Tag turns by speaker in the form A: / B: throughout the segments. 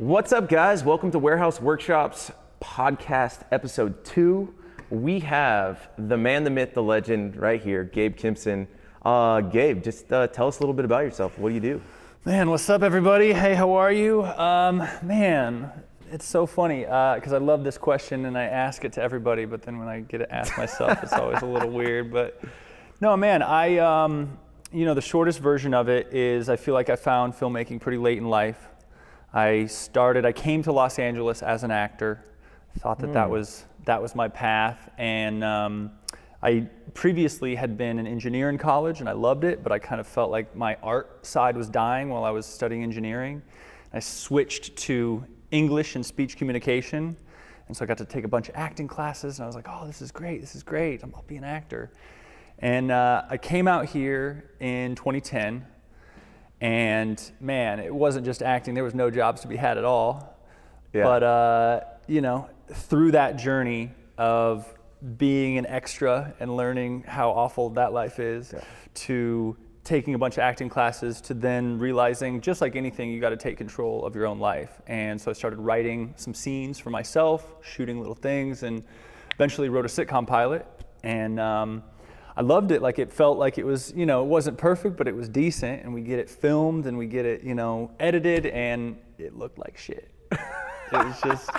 A: What's up, guys? Welcome to Warehouse Workshops podcast episode 2. We have the man, the myth, the legend right here, Gabe Kimpson. Gabe, just tell us a little bit about yourself. What do you do?
B: Man, what's up, everybody? Hey, how are you? Man, it's so funny because I love this question and I ask it to everybody, but then when I get to ask myself, it's always a little weird. But no, man, the shortest version of it is I feel like I found filmmaking pretty late in life. I came to Los Angeles as an actor. I thought that was my path, and I previously had been an engineer in college and I loved it, but I kind of felt like my art side was dying while I was studying engineering. I switched to English and speech communication, and so I got to take a bunch of acting classes, and I was like, oh, this is great, I'll be an actor. And I came out here in 2010, and man, it wasn't just acting, there was no jobs to be had at all. Yeah. But through that journey of being an extra and learning how awful that life is, to taking a bunch of acting classes, to then realizing, just like anything, you got to take control of your own life. And so I started writing some scenes for myself, shooting little things, and eventually wrote a sitcom pilot. And I loved it. Like, it felt like it was, it wasn't perfect, but it was decent. And we get it filmed and we get it, edited, and it looked like shit. It was just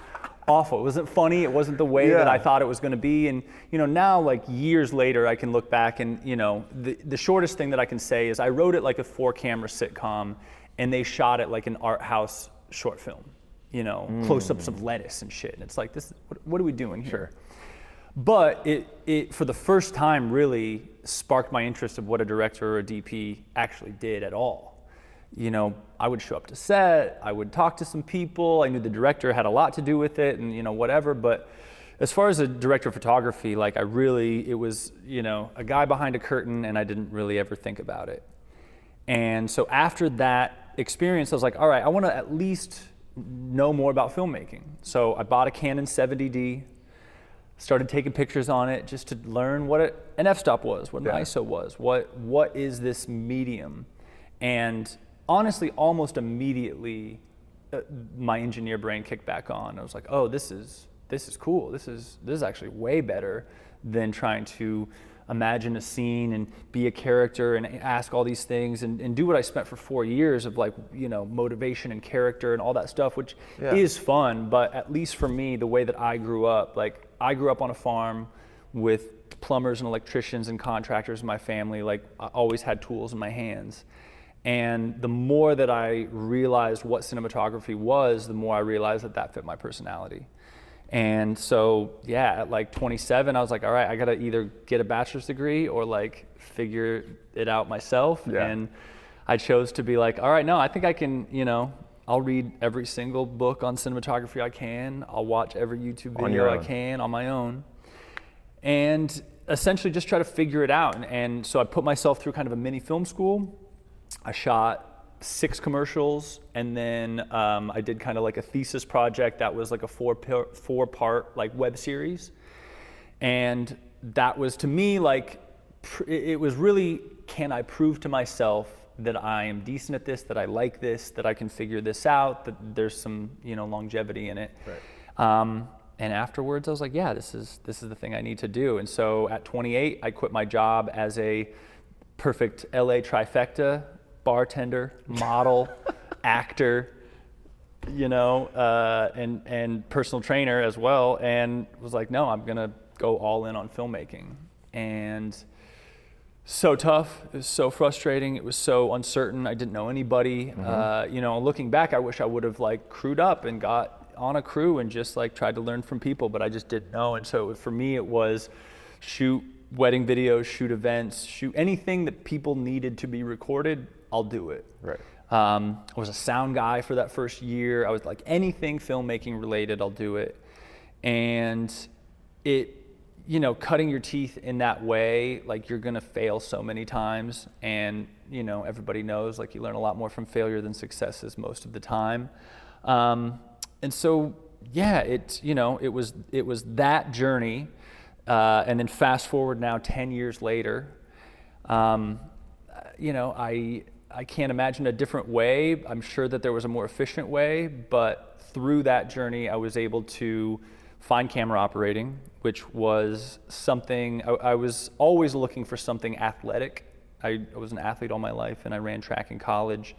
B: awful. It wasn't funny. It wasn't the way that I thought it was going to be. And now, like, years later, I can look back and the shortest thing that I can say is I wrote it like a 4-camera sitcom, and they shot it like an art house short film. Close-ups of lettuce and shit. And it's like, this. What are we doing here? Sure. But it for the first time really sparked my interest of what a director or a DP actually did at all. I would show up to set, I would talk to some people, I knew the director had a lot to do with it, and whatever, but as far as a director of photography, like, it was a guy behind a curtain, and I didn't really ever think about it. And so after that experience, I was like, all right, I want to at least know more about filmmaking. So I bought a Canon 70D, started taking pictures on it just to learn what an f-stop was, what an ISO was, what is this medium. And honestly, almost immediately, my engineer brain kicked back on. I was like, oh, this is cool. This is actually way better than trying to imagine a scene and be a character and ask all these things and do what I spent for 4 years of, like, motivation and character and all that stuff, which is fun. But at least for me, the way that I grew up, like, I grew up on a farm with plumbers and electricians and contractors in my family. Like, I always had tools in my hands. And the more that I realized what cinematography was, the more I realized that fit my personality. And so, at like 27, I was like, all right, I gotta either get a bachelor's degree or, like, figure it out myself. Yeah. And I chose to be like, all right, no, I think I can, I'll read every single book on cinematography I can. I'll watch every YouTube video I can on my own. And essentially just try to figure it out. And so I put myself through kind of a mini film school. I shot 6 commercials, and then I did kind of like a thesis project that was like a 4-part like web series. And that was, to me, like, it was really, can I prove to myself that I am decent at this, that I like this, that I can figure this out, that there's some longevity in it. Right. And afterwards, I was like, yeah, this is the thing I need to do. And so at 28, I quit my job as a perfect LA trifecta: bartender, model, actor, and personal trainer as well, and was like, no, I'm gonna go all in on filmmaking. And so tough, it was so frustrating, it was so uncertain, I didn't know anybody. Looking back, I wish I would have, like, crewed up and got on a crew and just, like, tried to learn from people, but I just didn't know. And so for me, it was shoot wedding videos, shoot events, shoot anything that people needed to be recorded, I'll do it. Right. I was a sound guy for that first year. I was like, anything filmmaking related, I'll do it. And it, cutting your teeth in that way, like, you're gonna fail so many times. And, everybody knows, like, you learn a lot more from failure than successes most of the time. And so, it was that journey. And then fast forward now 10 years later, I I can't imagine a different way. I'm sure that there was a more efficient way, but through that journey, I was able to find camera operating, which was something, I was always looking for something athletic. I was an athlete all my life, and I ran track in college.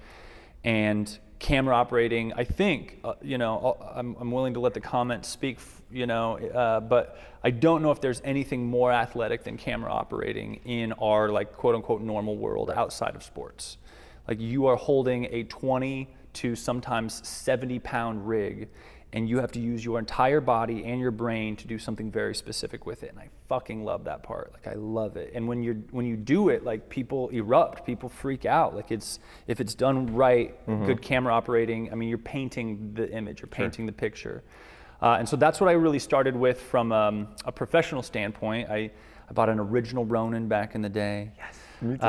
B: And camera operating, I think, I'm willing to let the comments speak, but I don't know if there's anything more athletic than camera operating in our like quote unquote normal world outside of sports. Like you are holding a 20 to sometimes 70-pound rig, and you have to use your entire body and your brain to do something very specific with it. And I fucking love that part. Like I love it. And when you do it, like people erupt, people freak out. Like if it's done right, good camera operating, I mean, you're painting the image, you're painting the picture. And so that's what I really started with from a professional standpoint. I bought an original Ronin back in the day.
A: Yes, me too.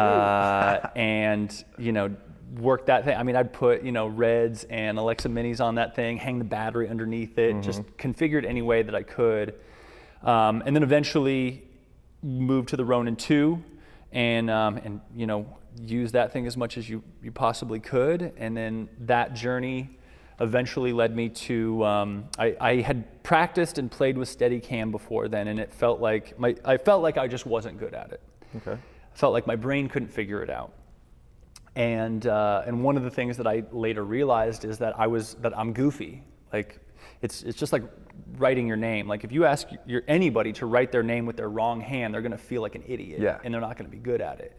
B: And work that thing. I mean, I'd put, Reds and Alexa Minis on that thing, hang the battery underneath it, just configured any way that I could. And then eventually moved to the Ronin 2 and use that thing as much as you possibly could. And then that journey eventually led me to, I had practiced and played with Steadicam before then, and it felt like I felt like I just wasn't good at it. Okay. I felt like my brain couldn't figure it out. And one of the things that I later realized is that I'm goofy. Like it's just like writing your name. Like if you ask anybody to write their name with their wrong hand, they're gonna feel like an idiot, and they're not gonna be good at it.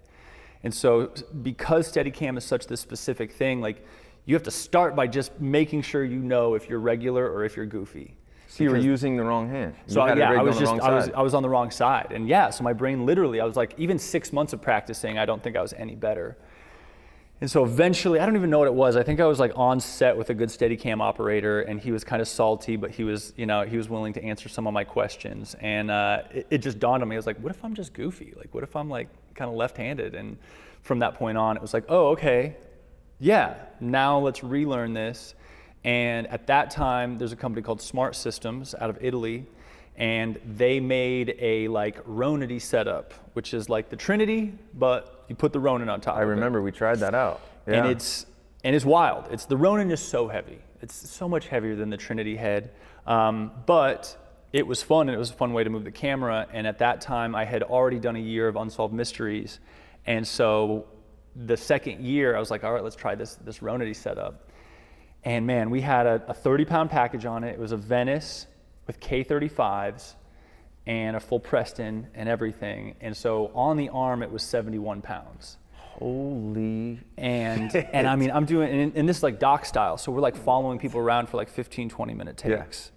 B: And so because Steadicam is such this specific thing, like you have to start by just making sure you know if you're regular or if you're goofy.
A: So you were using the wrong hand.
B: So I was on the wrong side. And so my brain literally, I was like, even 6 months of practicing, I don't think I was any better. And so eventually, I don't even know what it was. I think I was like on set with a good Steadicam operator, and he was kind of salty, but he was willing to answer some of my questions. And it just dawned on me. I was like, what if I'm just goofy? Like, what if I'm like kind of left-handed? And from that point on, it was like, oh, okay, yeah, now let's relearn this. And at that time, there's a company called Smart Systems out of Italy, and they made a like Ronin setup, which is like the Trinity, but you put the Ronin on top.
A: I remember we tried that out. Yeah.
B: And it's wild. The Ronin is so heavy. It's so much heavier than the Trinity head, but it was fun, and it was a fun way to move the camera. And at that time, I had already done a year of Unsolved Mysteries, and so the second year, I was like, all right, let's try this Ronin setup. And man, we had a 30-pound package on it. It was a Venice with K35s and a full Preston and everything. And so on the arm, it was 71 pounds.
A: Holy
B: and I mean, I'm doing, and this is like doc style. So we're like following people around for like 15, 20-minute takes.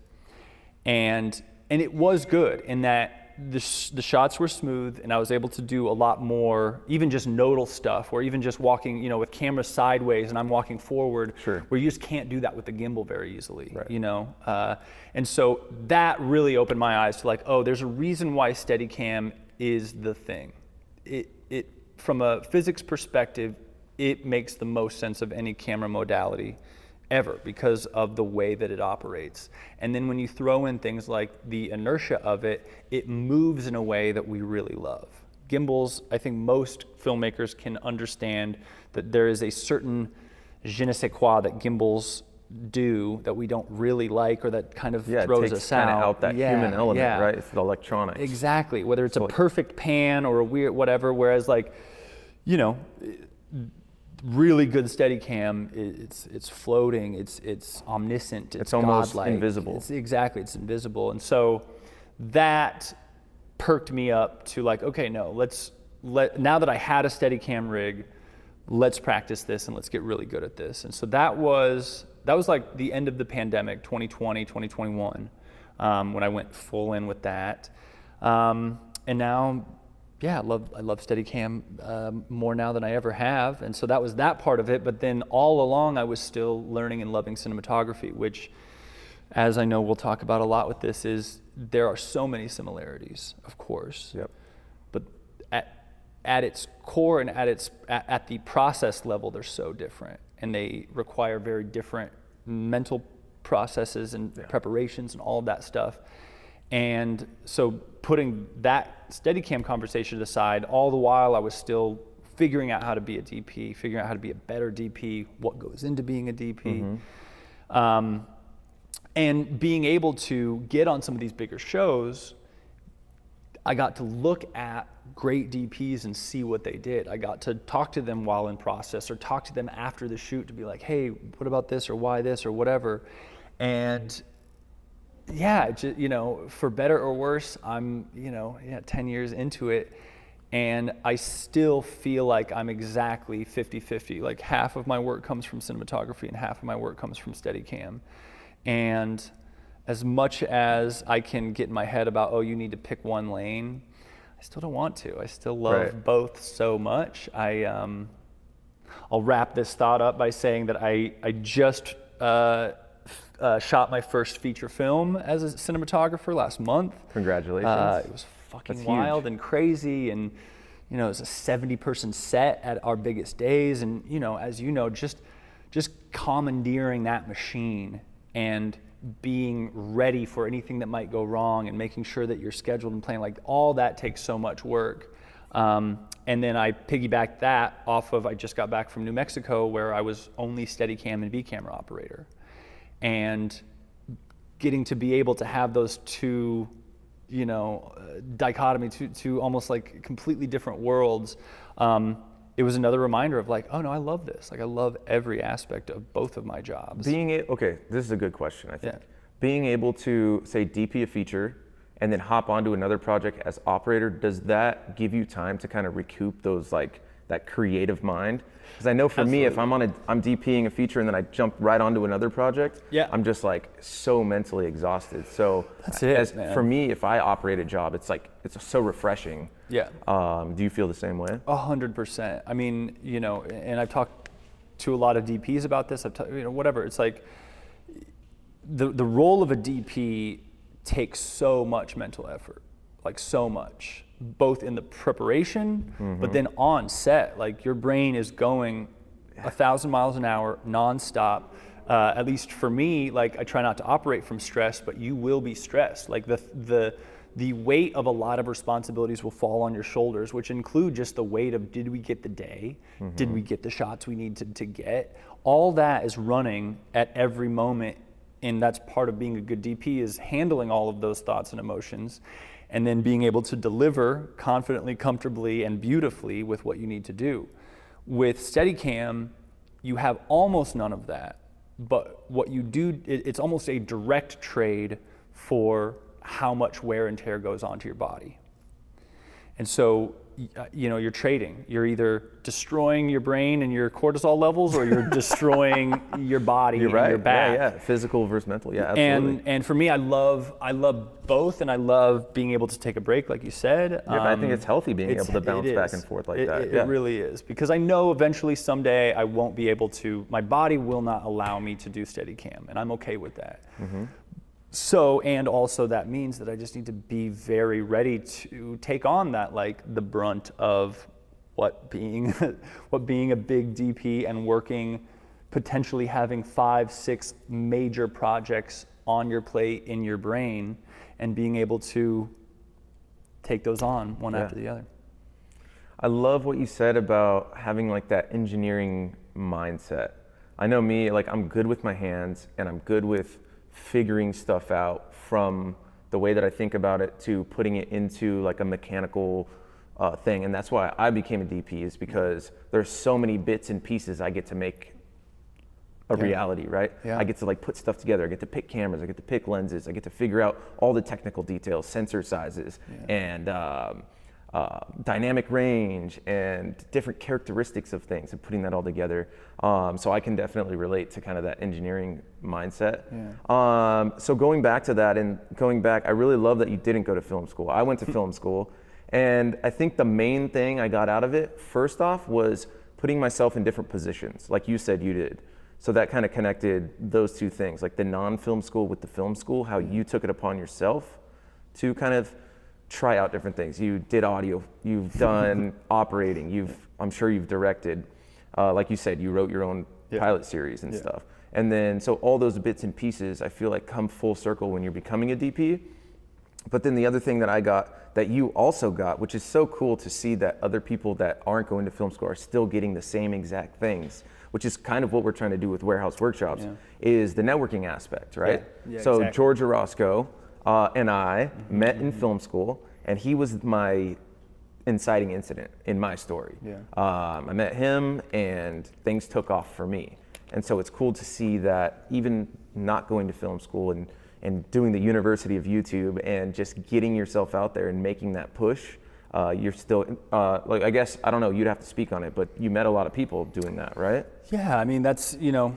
B: Yeah. And it was good in that the shots were smooth, and I was able to do a lot more, even just nodal stuff, or even just walking, with camera sideways and I'm walking forward, where you just can't do that with the gimbal very easily, and so that really opened my eyes to like, oh, there's a reason why Steadicam is the thing. It from a physics perspective, it makes the most sense of any camera modality ever because of the way that it operates. And then when you throw in things like the inertia of it, it moves in a way that we really love. Gimbals, I think most filmmakers can understand that there is a certain je ne sais quoi that gimbals do that we don't really like, or that kind of throws us out.
A: Kind of out that human element, right? It's the electronics.
B: Exactly, whether it's a perfect pan or a weird whatever, whereas like, really good Steadicam, it's floating, it's omniscient, it's
A: almost
B: godlike.
A: Invisible.
B: It's invisible. And so that perked me up to like, okay, no, now that I had a Steadicam rig, let's practice this and let's get really good at this. And so that was like the end of the pandemic, 2020, 2021, when I went full in with that. And now, I love Steadicam more now than I ever have. And so that was that part of it. But then all along, I was still learning and loving cinematography, which, as I know we'll talk about a lot with this, is there are so many similarities, of course.
A: Yep.
B: But at its core and at the process level, they're so different. And they require very different mental processes and preparations and all of that stuff. And so putting that Steadicam conversation aside, all the while I was still figuring out how to be a DP, figuring out how to be a better DP, what goes into being a DP. And being able to get on some of these bigger shows, I got to look at great DPs and see what they did. I got to talk to them while in process or talk to them after the shoot to be like, hey, what about this or why this or whatever. And yeah, for better or worse, I'm, 10 years into it. And I still feel like I'm exactly 50-50. Like half of my work comes from cinematography and half of my work comes from Steadicam. And as much as I can get in my head about, oh, you need to pick one lane, I still don't want to. I still love both so much. I'll wrap this thought up by saying that I just shot my first feature film as a cinematographer last month.
A: Congratulations.
B: It was fucking wild and crazy, and it was a 70-person set at our biggest days, and as you know, just commandeering that machine and being ready for anything that might go wrong and making sure that you're scheduled and playing, like all that takes so much work. And then I piggybacked that off of, I just got back from New Mexico where I was only Steadicam and V camera operator. And getting to be able to have those two, dichotomy, two almost like completely different worlds, it was another reminder of like, oh no, I love this. Like I love every aspect of both of my jobs.
A: Okay, this is a good question, I think. Yeah. Being able to, say, DP a feature and then hop onto another project as operator, does that give you time to kind of recoup those, like, that creative mind? Because I know for me, if I'm DPing a feature and then I jump right onto another project, I'm just like so mentally exhausted. So
B: that's it, man.
A: For me, if I operate a job, it's like, it's so refreshing.
B: Yeah.
A: Do you feel the same way?
B: 100%. I mean, and I've talked to a lot of DPs about this. Whatever. It's like the role of a DP takes so much mental effort, like so much, both in the preparation, but then on set, like your brain is going 1,000 miles an hour nonstop. At least for me, like I try not to operate from stress, but you will be stressed. Like the weight of a lot of responsibilities will fall on your shoulders, which include just the weight of, did we get the day? Did we get the shots we need to get? All that is running at every moment, and that's part of being a good DP, is handling all of those thoughts and emotions, and then being able to deliver confidently, comfortably, and beautifully with what you need to do. With Steadicam, you have almost none of that, but what you do, it's almost a direct trade for how much wear and tear goes onto your body. And so, you're trading. You're either destroying your brain and your cortisol levels, or you're destroying your body and your back.
A: Yeah, physical versus mental. Yeah, absolutely.
B: And for me, I love both, and I love being able to take a break, like you said.
A: Yeah, but I think it's healthy being able to bounce back and forth like that.
B: It really is, because I know eventually someday I won't be able to. My body will not allow me to do Steadicam, and I'm okay with that. So, and also that means that I just need to be very ready to take on that, like the brunt of what being a big DP and working, potentially having 5-6 major projects on your plate in your brain, and being able to take those on one after the other.
A: I love what you said about having like that engineering mindset. I know me, like I'm good with my hands and I'm good with figuring stuff out, from the way that I think about it to putting it into like a mechanical thing. And that's why I became a DP, is because there's so many bits and pieces I get to make a reality, right? I get to like put stuff together. I get to pick cameras, I get to pick lenses, I get to figure out all the technical details, sensor sizes, and dynamic range and different characteristics of things, and putting that all together. So I can definitely relate to kind of that engineering mindset. So going back to that, I really love that you didn't go to film school. I went to film school, and I think the main thing I got out of it, first off, was putting myself in different positions, like you said you did. So that kind of connected those two things, like the non-film school with the film school, how you took it upon yourself to kind of try out different things. You did audio, you've done operating, I'm sure you've directed. Like you said, you wrote your own pilot series and stuff. And then, so all those bits and pieces, I feel like come full circle when you're becoming a DP. But then the other thing that I got that you also got, which is so cool to see that other people that aren't going to film school are still getting the same exact things, which is kind of what we're trying to do with Warehouse Workshops, is the networking aspect, right?
B: Yeah,
A: so
B: exactly.
A: George Orozco and I met in film school, and he was my inciting incident in my story. I met him and things took off for me. And so it's cool to see that even not going to film school and doing the University of YouTube and just getting yourself out there and making that push, you're still, like, I guess, I don't know, you'd have to speak on it, but you met a lot of people doing that, right?
B: Yeah, I mean, that's, you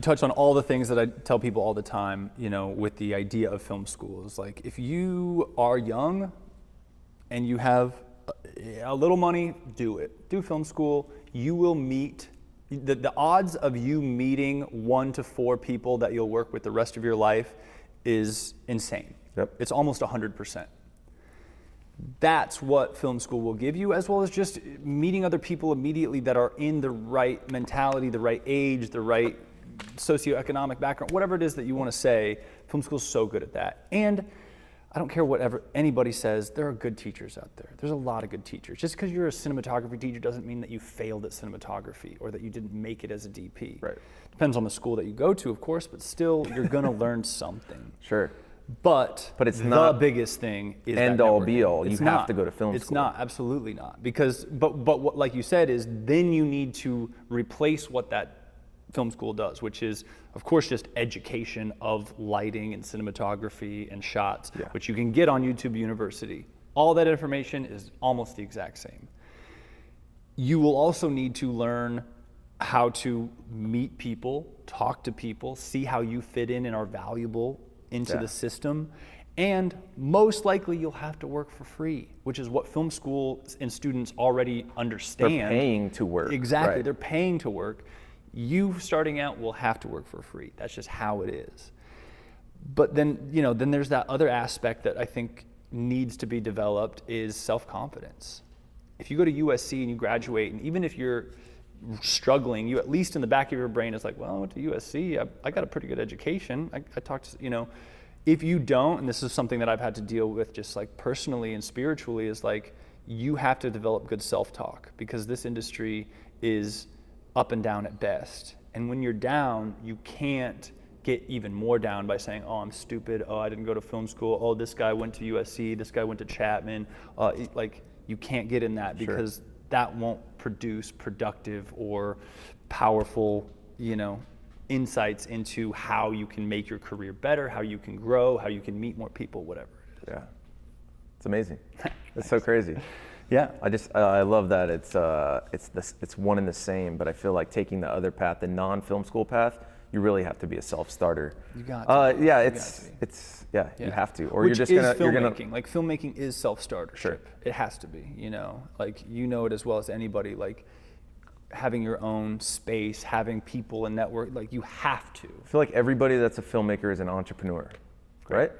B: touch on all the things that I tell people all the time, with the idea of film school. Is like, if you are young and you have a little money, do it. Do film school. You will meet, the odds of you meeting 1 to 4 people that you'll work with the rest of your life is insane.
A: Yep.
B: It's almost 100%. That's what film school will give you, as well as just meeting other people immediately that are in the right mentality, the right age, the right socioeconomic background, whatever it is that you want to say. Film school is so good at that. And I don't care whatever anybody says, there are good teachers out there. There's a lot of good teachers. Just because you're a cinematography teacher doesn't mean that you failed at cinematography or that you didn't make it as a DP.
A: Right.
B: Depends on the school that you go to, of course, but still, you're going to learn something.
A: Sure.
B: But
A: it's
B: the
A: not
B: biggest thing is
A: end
B: that
A: all
B: networking.
A: be all. You
B: It's
A: have
B: not.
A: to go to film
B: It's
A: school.
B: not, absolutely not. Because, but what, like you said, is then you need to replace what that film school does, which is, of course, just education of lighting and cinematography and shots, which you can get on YouTube University. All that information is almost the exact same. You will also need to learn how to meet people, talk to people, see how you fit in and are valuable into the system. And most likely you'll have to work for free, which is what film school and students already understand.
A: They're paying to work.
B: Exactly,
A: right.
B: They're paying to work. You starting out will have to work for free. That's just how it is. But then, then there's that other aspect that I think needs to be developed is self-confidence. If you go to USC and you graduate, and even if you're struggling, you at least in the back of your brain is like, well, I went to USC, I got a pretty good education. I talked to, if you don't, and this is something that I've had to deal with just like personally and spiritually, is like, you have to develop good self-talk, because this industry is up and down at best. And when you're down, you can't get even more down by saying, oh, I'm stupid, oh, I didn't go to film school, oh, this guy went to USC, this guy went to Chapman. Like, you can't get in that, because that won't produce productive or powerful, insights into how you can make your career better, how you can grow, how you can meet more people, whatever it is.
A: Yeah, it's amazing. It's so crazy.
B: Yeah.
A: I love that it's one and the same, but I feel like taking the other path, the non-film school path, you really have to be a self-starter.
B: You got to.
A: You have to, or
B: Which
A: you're just
B: is
A: gonna
B: filmmaking. Like, filmmaking is self-startership.
A: Sure.
B: It has to be. Like, it as well as anybody. Like, having your own space, having people and network. Like, you have to.
A: I feel like everybody that's a filmmaker is an entrepreneur, right?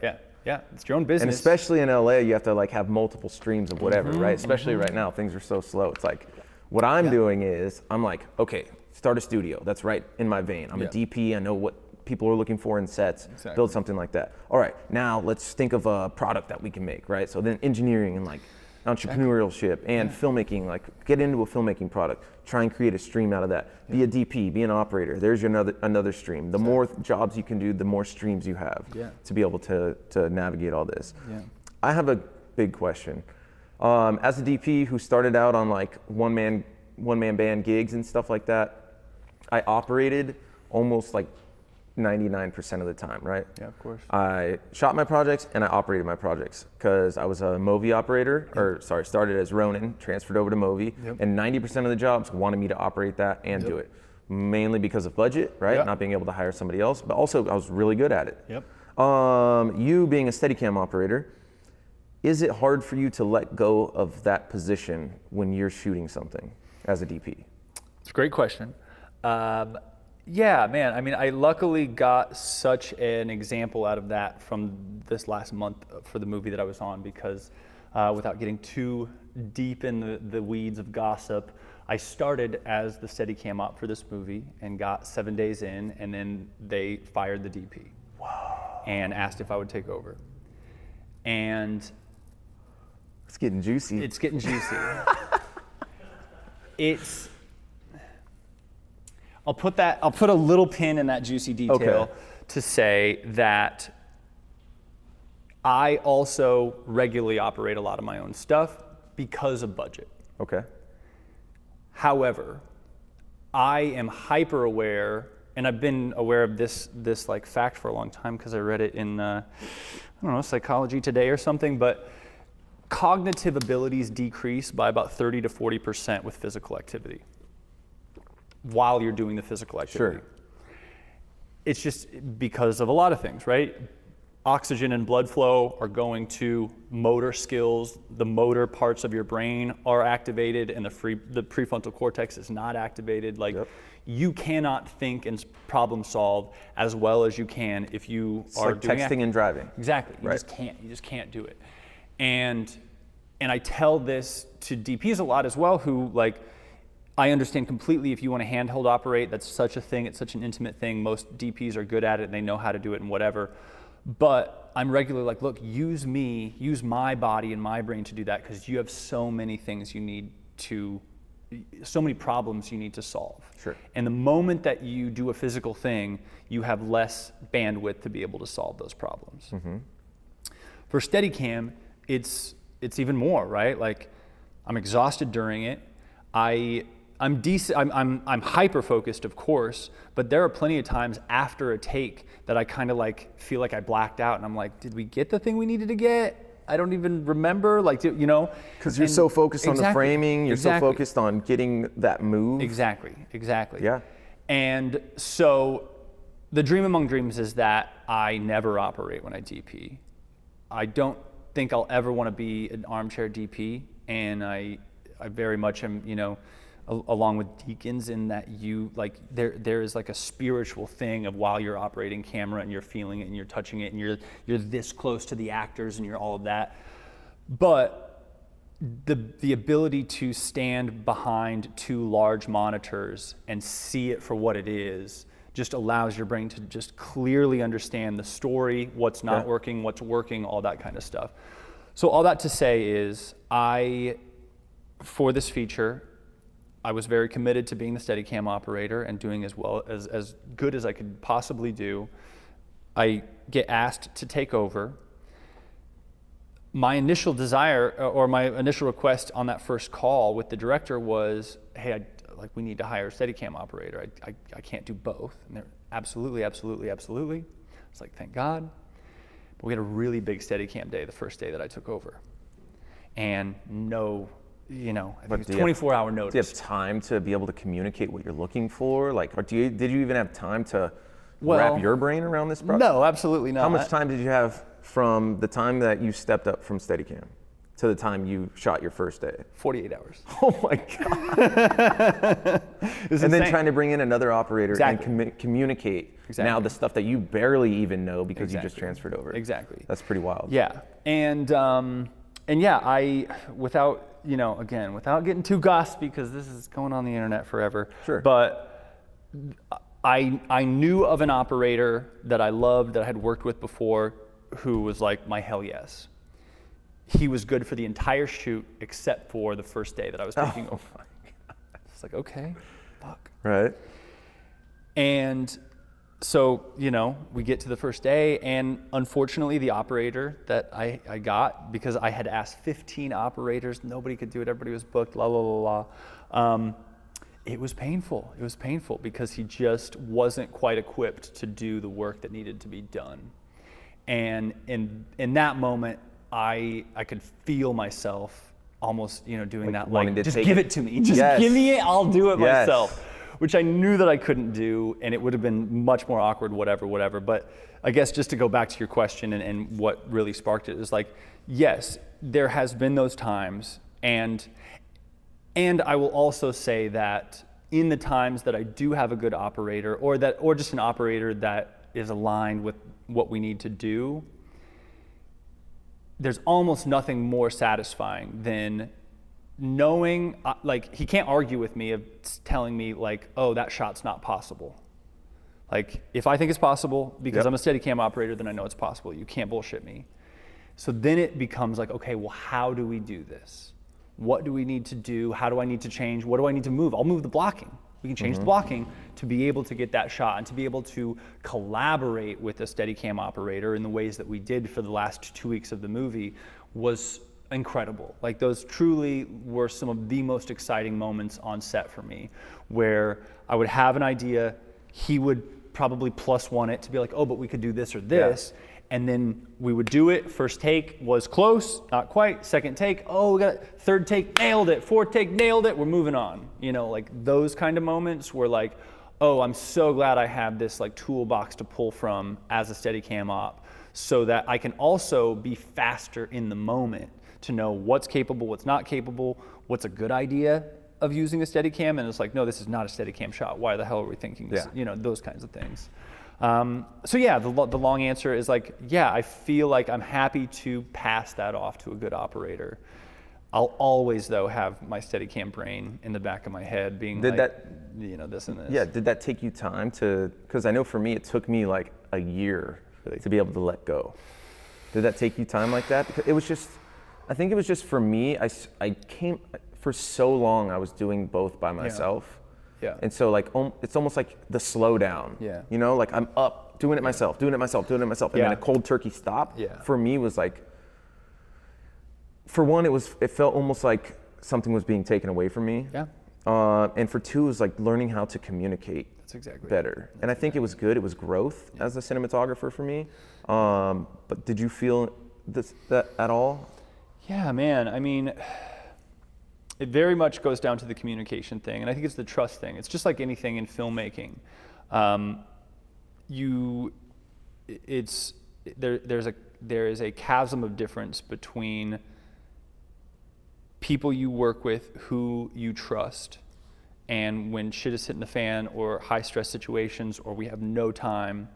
B: Yeah, it's your own business.
A: And especially in LA, you have to like have multiple streams of whatever, right? Especially right now, things are so slow. It's like, what I'm doing is, I'm like, okay, start a studio. That's right in my vein. I'm a DP. I know what people are looking for in sets.
B: Exactly.
A: Build something like that. All right, now let's think of a product that we can make, right? So then engineering and like entrepreneurship and filmmaking, like get into a filmmaking product, try and create a stream out of that. Be a DP, be an operator. There's your another stream. The more jobs you can do, the more streams you have to be able to navigate all this. I have a big question. As a DP who started out on like one man band gigs and stuff like that, I operated almost like 99% of the time, right?
B: Yeah, of course.
A: I shot my projects and I operated my projects because I was a Movi operator, started as Ronin, transferred over to Movi, and 90% of the jobs wanted me to operate that and do it. Mainly because of budget, right? Not being able to hire somebody else, but also I was really good at it. You being a Steadicam operator, is it hard for you to let go of that position when you're shooting something as a DP?
B: It's a great question. Yeah, man. I mean, I luckily got such an example out of that from this last month for the movie that I was on, because without getting too deep in the weeds of gossip, I started as the Steadicam op for this movie and got 7 days in, and then they fired the DP and asked if I would take over. And
A: It's getting juicy.
B: It's getting juicy. I'll put a little pin in that juicy detail to say that I also regularly operate a lot of my own stuff because of budget.
A: Okay.
B: However, I am hyper aware, and I've been aware of this like fact for a long time because I read it in I don't know, Psychology Today or something, but cognitive abilities decrease by about 30 to 40% with physical activity while you're doing the physical activity.
A: Sure.
B: It's just because of a lot of things, right? Oxygen and blood flow are going to motor skills. The motor parts of your brain are activated, and the prefrontal cortex is not activated. Like, you cannot think and problem solve as well as you can if you
A: It's
B: are
A: like
B: doing
A: texting and driving.
B: Exactly. You just can't. You just can't do it. And I tell this to DPs a lot as well, who, like, I understand completely if you want to handheld operate, that's such a thing, it's such an intimate thing. Most DPs are good at it and they know how to do it and whatever. But I'm regularly like, look, use my body and my brain to do that, because you have so many things so many problems you need to solve.
A: Sure.
B: And the moment that you do a physical thing, you have less bandwidth to be able to solve those problems. Mm-hmm. For Steadicam, it's even more, right? Like, I'm exhausted during it. I'm hyper focused, of course, but there are plenty of times after a take that I kind of like feel like I blacked out, and I'm like, did we get the thing we needed to get? I don't even remember, like, you know?
A: Because you're so focused on the framing, you're so focused on getting that move.
B: Exactly.
A: Yeah.
B: And so the dream among dreams is that I never operate when I DP. I don't think I'll ever want to be an armchair DP, and I very much am, you know, along with deacons, in that you, like, there is like a spiritual thing of while you're operating camera and you're feeling it and you're touching it and you're this close to the actors and you're all of that. But the ability to stand behind two large monitors and see it for what it is just allows your brain to just clearly understand the story, what's not working, what's working, all that kind of stuff. So all that to say is, for this feature, I was very committed to being the Steadicam operator and doing as well as good as I could possibly do. I get asked to take over. My initial desire, or my initial request on that first call with the director was, hey, we need to hire a Steadicam operator. I can't do both. And they're absolutely. It's like, thank God. But we had a really big Steadicam day the first day that I took over. And I think it's 24-hour notice.
A: Do you have time to be able to communicate what you're looking for? Like, or did you even have time to wrap your brain around this project?
B: No, absolutely not.
A: How much time did you have from the time that you stepped up from Steadicam to the time you shot your first day?
B: 48 hours.
A: Oh my God. And then trying to bring in another operator and communicate now the stuff that you barely even know because you just transferred over.
B: Exactly.
A: That's pretty wild.
B: Yeah. And yeah, without getting too gossipy, because this is going on the internet forever.
A: Sure.
B: But I knew of an operator that I loved, that I had worked with before, who was like my hell yes. He was good for the entire shoot except for the first day that I was taking over.
A: My God.
B: It's like, okay, fuck.
A: Right.
B: And so, we get to the first day, and unfortunately the operator that I got, because I had asked 15 operators, nobody could do it, everybody was booked, it was painful. It was painful because he just wasn't quite equipped to do the work that needed to be done. And in that moment, I could feel myself almost, doing that, like, just give it to me. Just give me it, I'll do it myself. Which I knew that I couldn't do, and it would have been much more awkward, whatever. But I guess just to go back to your question and what really sparked it is, like, yes, there has been those times, and I will also say that in the times that I do have a good operator, or just an operator that is aligned with what we need to do, there's almost nothing more satisfying than knowing, like, he can't argue with me of telling me, like, oh, that shot's not possible. Like, if I think it's possible, because I'm a Steadicam operator, then I know it's possible. You can't bullshit me. So then it becomes like, okay, well, how do we do this? What do we need to do? How do I need to change? What do I need to move? I'll move the blocking. We can change the blocking to be able to get that shot and to be able to collaborate with a Steadicam operator in the ways that we did for the last 2 weeks of the movie was incredible. Like, those truly were some of the most exciting moments on set for me, where I would have an idea, he would probably +1 it to be like, oh, but we could do this or this. Yeah. And then we would do it. First take was close, not quite. Second take, oh, we got it. Third take, nailed it. Fourth take, nailed it. We're moving on. You know, like those kind of moments where like, oh, I'm so glad I have this like toolbox to pull from as a Steadicam op, so that I can also be faster in the moment to know what's capable, what's not capable, what's a good idea of using a Steadicam, and it's like, no, this is not a Steadicam shot. Why the hell are we thinking this?
A: Yeah.
B: You know, those kinds of things. So yeah, the long answer is like, yeah, I feel like I'm happy to pass that off to a good operator. I'll always, though, have my Steadicam brain in the back of my head being you know, this and this.
A: Yeah, did that take you time to, because I know for me, it took me like a year to be able to let go. Did that take you time like that? Because it was just, I think it was just for me, I came, for so long I was doing both by myself.
B: Yeah.
A: And so like, it's almost like the slowdown.
B: Yeah.
A: You know, like I'm up, doing it myself, doing it myself. And then a cold turkey stop for me was like, for one, it felt almost like something was being taken away from me.
B: Yeah.
A: And for two, it was like learning how to communicate better. And I think it was good. It was growth as a cinematographer for me. But did you feel that at all? Yeah,
B: man. I mean, it very much goes down to the communication thing, and I think it's the trust thing. It's just like anything in filmmaking. There is a chasm of difference between people you work with who you trust, and when shit is hitting the fan or high stress situations or we have no time,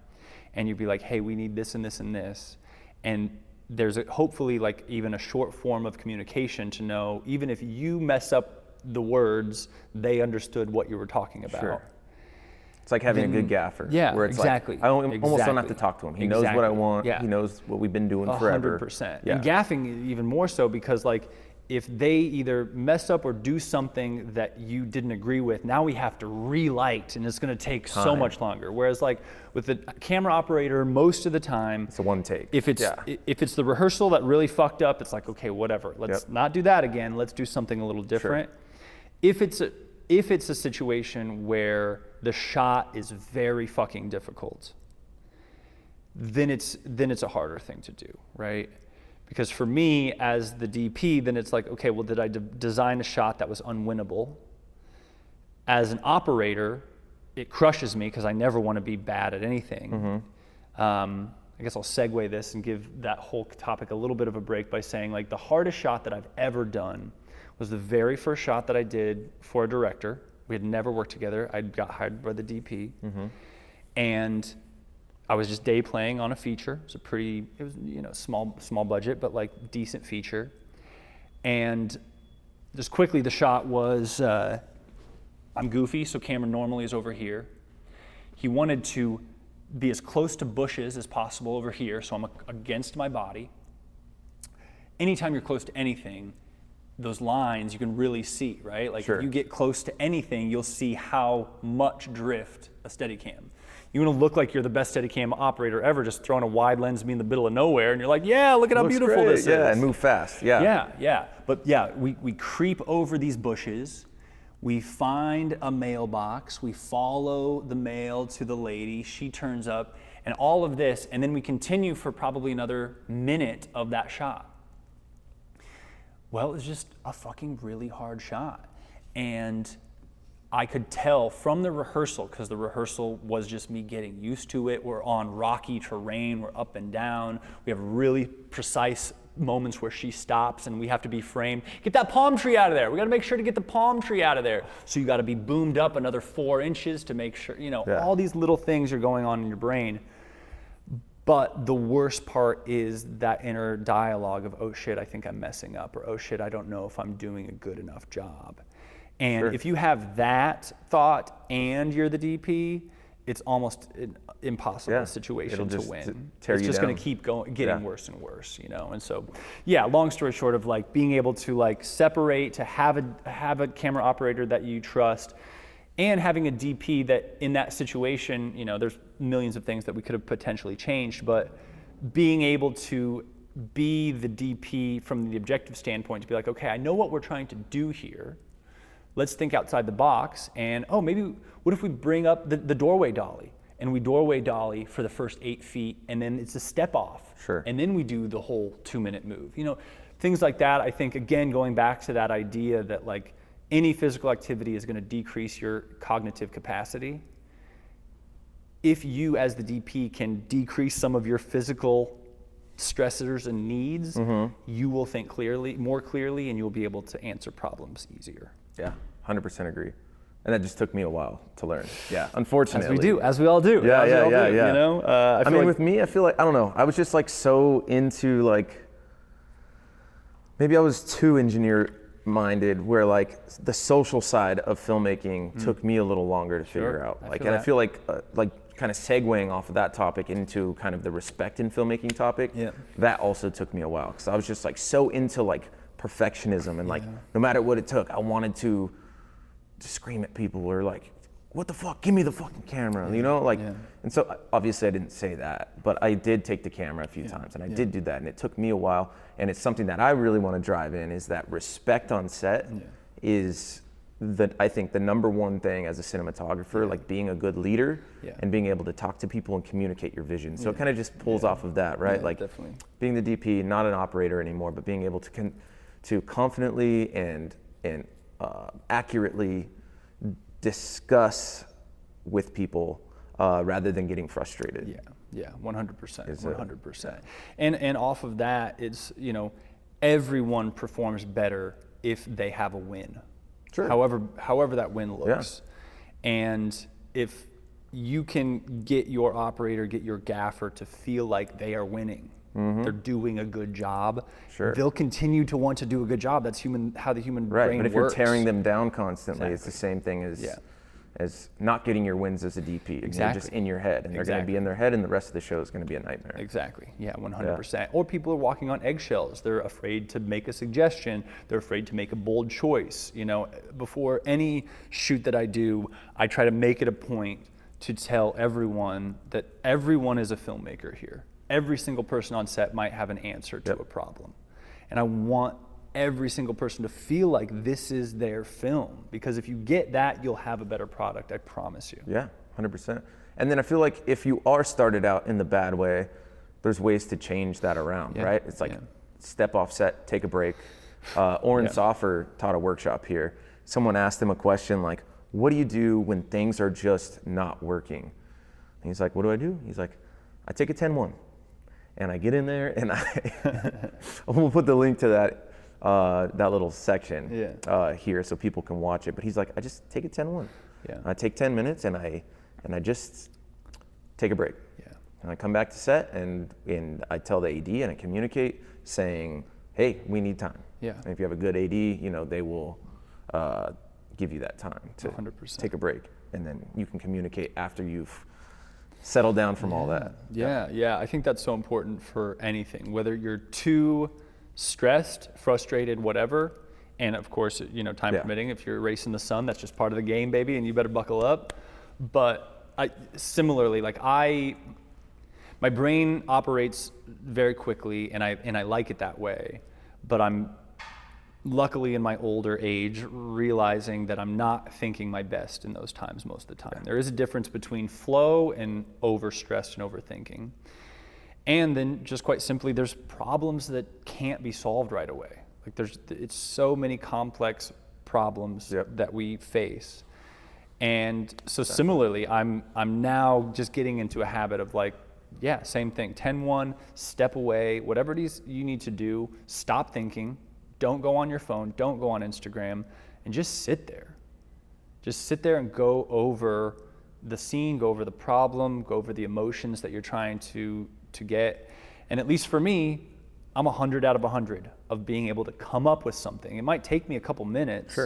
B: and you'd be like, hey, we need this and this and this, and there's hopefully like even a short form of communication to know, even if you mess up the words, they understood what you were talking about.
A: Sure. It's like having a good gaffer.
B: Yeah,
A: where it's
B: exactly.
A: Like, I almost don't have to talk to him. He knows what I want. Yeah. He knows what we've been doing forever.
B: 100%. Yeah. And gaffing even more so, because like, if they either mess up or do something that you didn't agree with, now we have to relight, and it's going to take so much longer. Whereas like with the camera operator, most of the time,
A: it's a one take.
B: If it's the rehearsal that really fucked up, it's like, okay, whatever. Let's not do that again. Let's do something a little different. Sure. If it's a situation where the shot is very fucking difficult, then it's a harder thing to do, right? Because for me, as the DP, then it's like, okay, well, did I design a shot that was unwinnable? As an operator, it crushes me because I never want to be bad at anything. I guess I'll segue this and give that whole topic a little bit of a break by saying, like, the hardest shot that I've ever done was the very first shot that I did for a director. We had never worked together. I got hired by the DP. And I was just day playing on a feature. It was you know, small budget, but like decent feature. And just quickly, the shot was, I'm goofy, so camera normally is over here. He wanted to be as close to bushes as possible over here, so I'm against my body. Anytime you're close to anything, those lines you can really see, right? Like if you get close to anything, you'll see how much drift a Steadicam. You want to look like you're the best Steadicam operator ever, just throwing a wide lens me in the middle of nowhere, and you're like, yeah, look at how beautiful this is.
A: Yeah, and move fast.
B: Yeah. But yeah, we creep over these bushes. We find a mailbox. We follow the mail to the lady. She turns up, and all of this, and then we continue for probably another minute of that shot. Well, it was just a fucking really hard shot. And I could tell from the rehearsal, because the rehearsal was just me getting used to it. We're on rocky terrain, we're up and down. We have really precise moments where she stops and we have to be framed. Get that palm tree out of there. We gotta make sure to get the palm tree out of there. So you gotta be boomed up another 4 inches to make sure, you know, all these little things are going on in your brain. But the worst part is that inner dialogue of, oh shit, I think I'm messing up, or oh shit, I don't know if I'm doing a good enough job. And if you have that thought and you're the DP, it's almost an impossible situation to win. It's just going to keep going, getting worse and worse, you know. And so, yeah, long story short of like being able to like separate, to have a camera operator that you trust, and having a DP that in that situation, you know, there's millions of things that we could have potentially changed, but being able to be the DP from the objective standpoint to be like, okay, I know what we're trying to do here. Let's think outside the box, and maybe what if we bring up the doorway dolly, and we doorway dolly for the first 8 feet, and then it's a step off, and then we do the whole 2-minute move. You know, things like that. I think again, going back to that idea that like any physical activity is going to decrease your cognitive capacity. If you, as the DP, can decrease some of your physical stressors and needs, you will think more clearly, and you'll be able to answer problems easier.
A: Yeah, 100% agree. And that just took me a while to learn. Yeah, unfortunately.
B: As we all do.
A: Yeah.
B: You know,
A: I mean, with me, I feel like, I don't know, I was just like so into like, maybe I was too engineer-minded, where like the social side of filmmaking took me a little longer to figure out. I feel like kind of segueing off of that topic into kind of the respect in filmmaking topic, that also took me a while, because I was just like so into like perfectionism, and like no matter what it took, I wanted to scream at people, or like, what the fuck, give me the fucking camera, you know, like, and so obviously I didn't say that, but I did take the camera a few times, and I did do that, and it took me a while, and it's something that I really want to drive in, is that respect on set is I think the number one thing as a cinematographer, like being a good leader and being able to talk to people and communicate your vision. So it kind of just pulls off of that, right? Like definitely. Being the DP, not an operator anymore, but being able to confidently and accurately discuss with people rather than getting frustrated.
B: Yeah, 100%, 100%. And off of that, it's, you know, everyone performs better if they have a win. Sure. However that win looks. And if you can get your operator, get your gaffer to feel like they are winning, they're doing a good job, they'll continue to want to do a good job. That's how the human brain works.
A: But if you're tearing them down constantly, it's the same thing as not getting your wins as a DP. Exactly. They're just in your head, and they're going to be in their head, and the rest of the show is going to be a nightmare.
B: Exactly. Yeah, 100%. Or people are walking on eggshells. They're afraid to make a suggestion. They're afraid to make a bold choice. You know, before any shoot that I do, I try to make it a point to tell everyone that everyone is a filmmaker here. Every single person on set might have an answer to a problem. And I want every single person to feel like this is their film, because if you get that, you'll have a better product, I promise you.
A: Yeah, 100%. And then I feel like if you are started out in the bad way, there's ways to change that around, right? It's like step off set, take a break. Oren Soffer taught a workshop here. Someone asked him a question like, what do you do when things are just not working? And he's like, what do I do? He's like, I take a 10-1 and I get in there and we'll put the link to that little section here so people can watch it. But he's like, I just take a 10-1. I take 10 minutes and I just take a break. And I come back to set and I tell the AD and I communicate saying, hey, we need time. And if you have a good AD, you know, they will give you that time to 100%. Take a break. And then you can communicate after you've settled down from all that.
B: I think that's so important for anything, whether you're too stressed, frustrated, whatever. And of course, you know, time permitting, if you're racing the sun, that's just part of the game, baby, and you better buckle up. But similarly, like my brain operates very quickly, and I like it that way. But I'm luckily in my older age realizing that I'm not thinking my best in those times most of the time. There is a difference between flow and overstressed and overthinking. And then just quite simply, there's problems that can't be solved right away. Like it's so many complex problems that we face. And so similarly, I'm now just getting into a habit of like, same thing, 10-1, step away, whatever it is you need to do, stop thinking, don't go on your phone, don't go on Instagram, and just sit there. Just sit there and go over the scene, go over the problem, go over the emotions that you're trying to get. And at least for me, I'm 100 out of 100 of being able to come up with something. It might take me a couple minutes,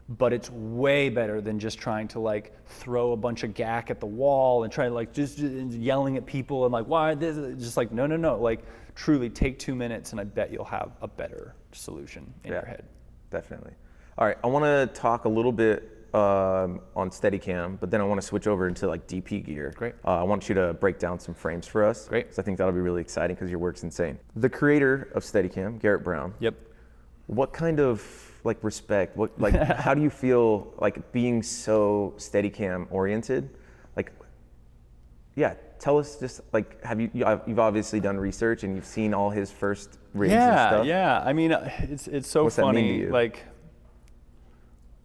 B: but it's way better than just trying to like throw a bunch of gack at the wall and try to like just yelling at people and like, why this? Just like, no. Like truly take 2 minutes and I bet you'll have a better solution in your head.
A: Definitely. All right, I want to talk a little bit on Steadicam, but then I want to switch over into like DP gear.
B: Great.
A: I want you to break down some frames for us.
B: Great.
A: Because I think that'll be really exciting because your work's insane. The creator of Steadicam, Garrett Brown.
B: Yep.
A: What kind of like respect, how do you feel like being so Steadicam oriented? Like, yeah, tell us just like, you've obviously done research and you've seen all his first rigs and stuff.
B: Yeah. I mean, it's so
A: What's
B: funny.
A: That mean to you?
B: Like,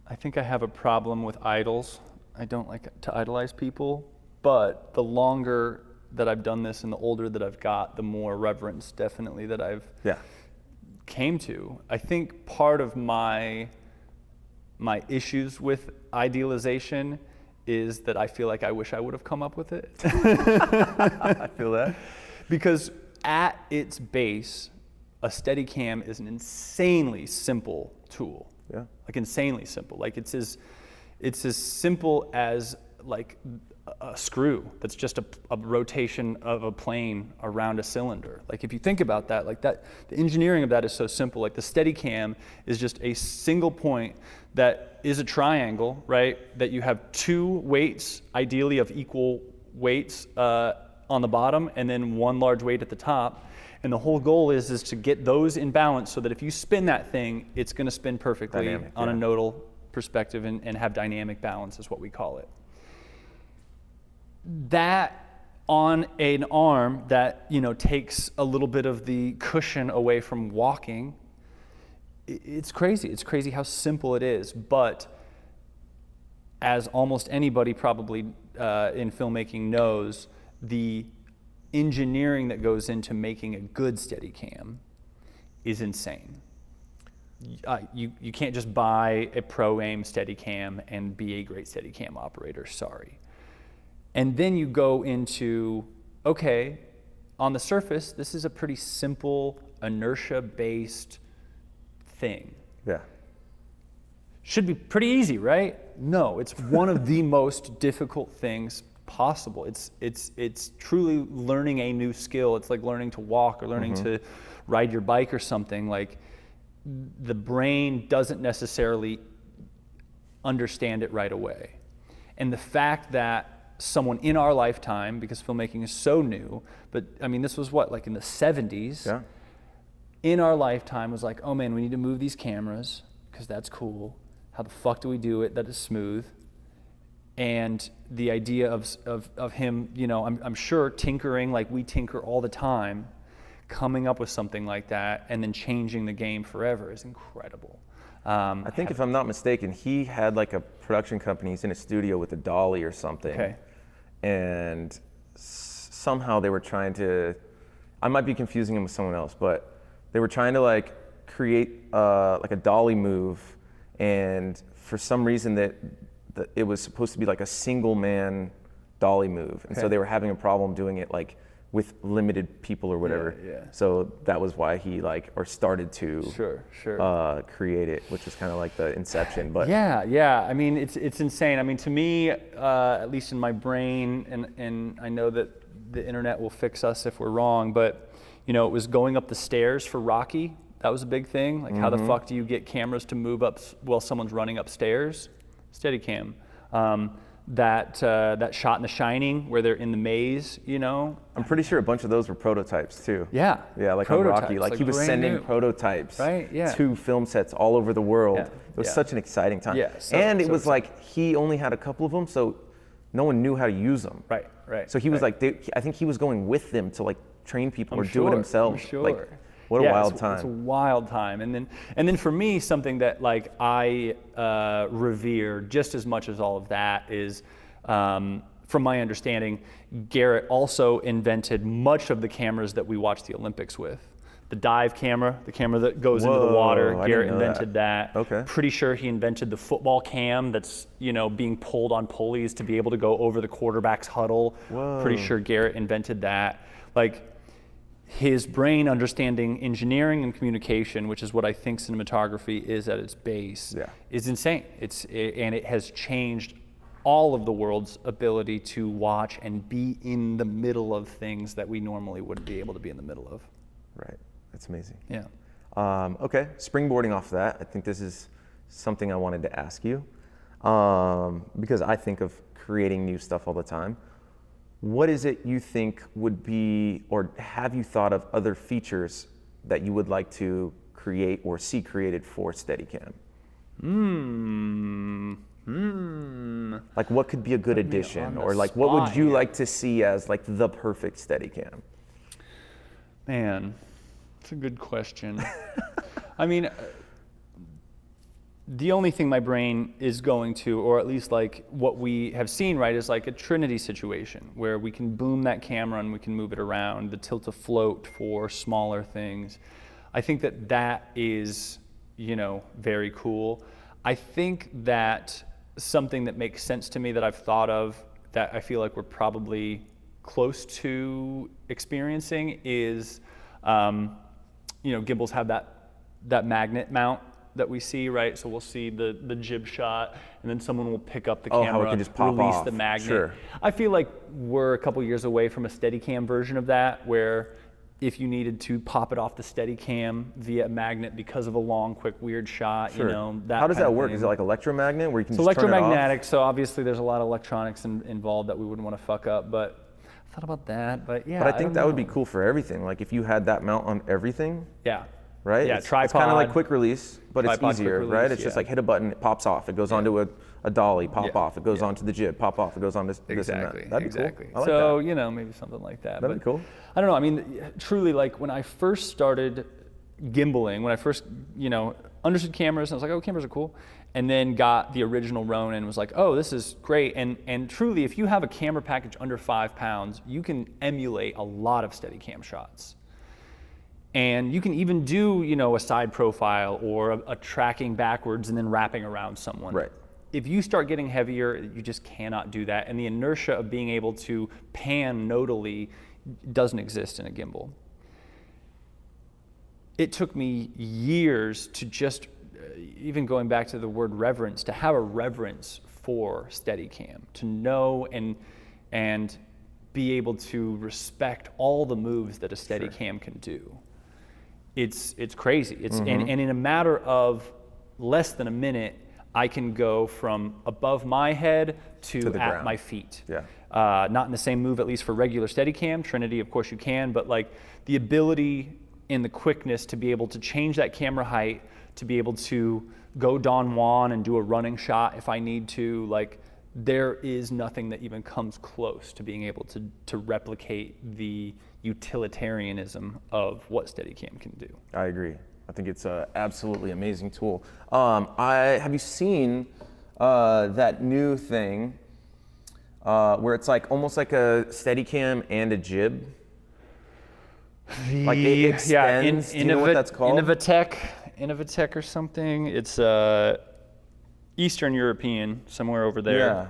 B: I think I have a problem with idols. I don't like to idolize people, but the longer that I've done this and the older that I've got, the more reverence definitely that I've came to. I think part of my issues with idealization is that I feel like I wish I would have come up with it.
A: I feel that.
B: Because at its base, a Steadicam is an insanely simple tool.
A: Yeah.
B: Like insanely simple. Like it's as simple as like a screw that's just a rotation of a plane around a cylinder. Like if you think about that, like that, the engineering of that is so simple. Like the Steadicam is just a single point that is a triangle, right? That you have two weights, ideally of equal weights on the bottom, and then one large weight at the top. And the whole goal is to get those in balance so that if you spin that thing, it's going to spin perfectly on a nodal perspective and have dynamic balance is what we call it. That on an arm that takes a little bit of the cushion away from walking, it's crazy. It's crazy how simple it is. But as almost anybody probably in filmmaking knows, the engineering that goes into making a good Steadicam is insane. You can't just buy a pro-aim Steadicam and be a great Steadicam operator, sorry. And then you go into, okay, on the surface, this is a pretty simple, inertia-based thing.
A: Yeah.
B: Should be pretty easy, right? No, it's one of the most difficult things possible. It's truly learning a new skill. It's like learning to walk or learning to ride your bike or something. Like the brain doesn't necessarily understand it right away. And the fact that someone in our lifetime, because filmmaking is so new, but I mean, this was what, like in the 70s, in our lifetime was like, oh man, we need to move these cameras because that's cool. How the fuck do we do it that is smooth? And the idea of him, I'm sure tinkering like we tinker all the time, coming up with something like that and then changing the game forever is incredible.
A: I think if I'm not mistaken, he had like a production company. He's in a studio with a dolly or something.
B: Okay.
A: And somehow they were trying to, I might be confusing him with someone else, but they were trying to like create like a dolly move, and for some reason that it was supposed to be like a single man dolly move, and so they were having a problem doing it like with limited people or whatever.
B: Yeah.
A: So that was why he started to create it, which was kind of like the inception. But
B: yeah. I mean, it's insane. I mean, to me, at least in my brain, and I know that the internet will fix us if we're wrong, but it was going up the stairs for Rocky. That was a big thing. Like, how the fuck do you get cameras to move up while someone's running upstairs? Steadicam. That shot in The Shining where they're in the maze,
A: I'm pretty sure a bunch of those were prototypes too.
B: Yeah,
A: like on Rocky, like he was sending prototypes to film sets all over the world. It was such an exciting time. And it was like he only had a couple of them, so no one knew how to use them.
B: Right.
A: So he was like, I think he was going with them to like train people or do it himself.
B: I'm sure.
A: Like, what a wild time.
B: It's a wild time. And then for me, something that like I revere just as much as all of that is, from my understanding, Garrett also invented much of the cameras that we watch the Olympics with. The dive camera, the camera that goes into the water, Garrett invented that.
A: Okay.
B: Pretty sure he invented the football cam that's, being pulled on pulleys to be able to go over the quarterback's huddle.
A: Whoa.
B: Pretty sure Garrett invented that. Like, his brain understanding engineering and communication, which is what I think cinematography is at its base, is insane. And it has changed all of the world's ability to watch and be in the middle of things that we normally wouldn't be able to be in the middle of.
A: Right, that's amazing.
B: Yeah.
A: Okay, springboarding off that, I think this is something I wanted to ask you, because I think of creating new stuff all the time. What is it you think would be, or have you thought of other features that you would like to create or see created for Steadicam? Like what could be a good addition, or like what would you like to see as like the perfect Steadicam?
B: Man, that's a good question. I mean, the only thing my brain is going to, or at least like what we have seen, right, is like a Trinity situation where we can boom that camera and we can move it around, the tilt-to-float for smaller things. I think that that is, you know, very cool. I think that something that makes sense to me that I've thought of that I feel like we're probably close to experiencing is, you know, gimbals have that magnet mount that we see, right? So we'll see the jib shot, and then someone will pick up the camera,
A: how it can just pop
B: release
A: off.
B: the magnet.
A: Sure.
B: I feel like we're a couple years away from a Steadicam version of that, where if you needed to pop it off the Steadicam via a magnet because of a long, quick, weird shot, you know, that.
A: How does
B: kind
A: that
B: of
A: work?
B: thing.
A: Is it like electromagnet where you can
B: It's
A: just turn it off?
B: electromagnetic, so obviously there's a lot of electronics involved that we wouldn't want to fuck up, but I thought about that, but yeah.
A: But I think that would be
B: know.
A: cool for everything. Like if you had that mount on everything,
B: Yeah.
A: right?
B: Yeah,
A: It's
B: tripod.
A: kind of like quick release, but it's
B: Tripod,
A: easier,
B: quick
A: right?
B: release,
A: It's just
B: yeah.
A: like hit a button, it pops off. It goes onto a dolly, pop off. It goes
B: Yeah.
A: onto the jib, pop off. It goes on to this and that. That'd be
B: Exactly.
A: cool. I like
B: So,
A: that.
B: you know, maybe something like that.
A: That'd be cool.
B: I don't know. I mean, truly, like when I first started gimbaling, when I first, you know, understood cameras, and I was like, oh, cameras are cool. And then got the original Ronin and was like, oh, this is great. And truly, if you have a camera package under 5 pounds, you can emulate a lot of Steadicam shots. And you can even do, you know, a side profile or a tracking backwards and then wrapping around someone.
A: Right.
B: If you start getting heavier, you just cannot do that. And the inertia of being able to pan nodally doesn't exist in a gimbal. It took me years to just, even going back to the word reverence, to have a reverence for Steadicam, to know and be able to respect all the moves that a Steadicam can do. It's crazy. And in a matter of less than a minute, I can go from above my head to at
A: ground.
B: my feet.
A: Yeah.
B: Not in the same move, at least for regular Steadicam. Trinity, of course, you can, but like the ability and the quickness to be able to change that camera height, to be able to go Don Juan and do a running shot if I need to, like there is nothing that even comes close to being able to replicate the utilitarianism of what Steadicam can do.
A: I agree. I think it's an absolutely amazing tool. Have you seen that new thing where it's like almost like a Steadicam and a jib? Like it extends. Do you know what that's called?
B: Innovatech or something. It's Eastern European, somewhere over there.
A: Yeah.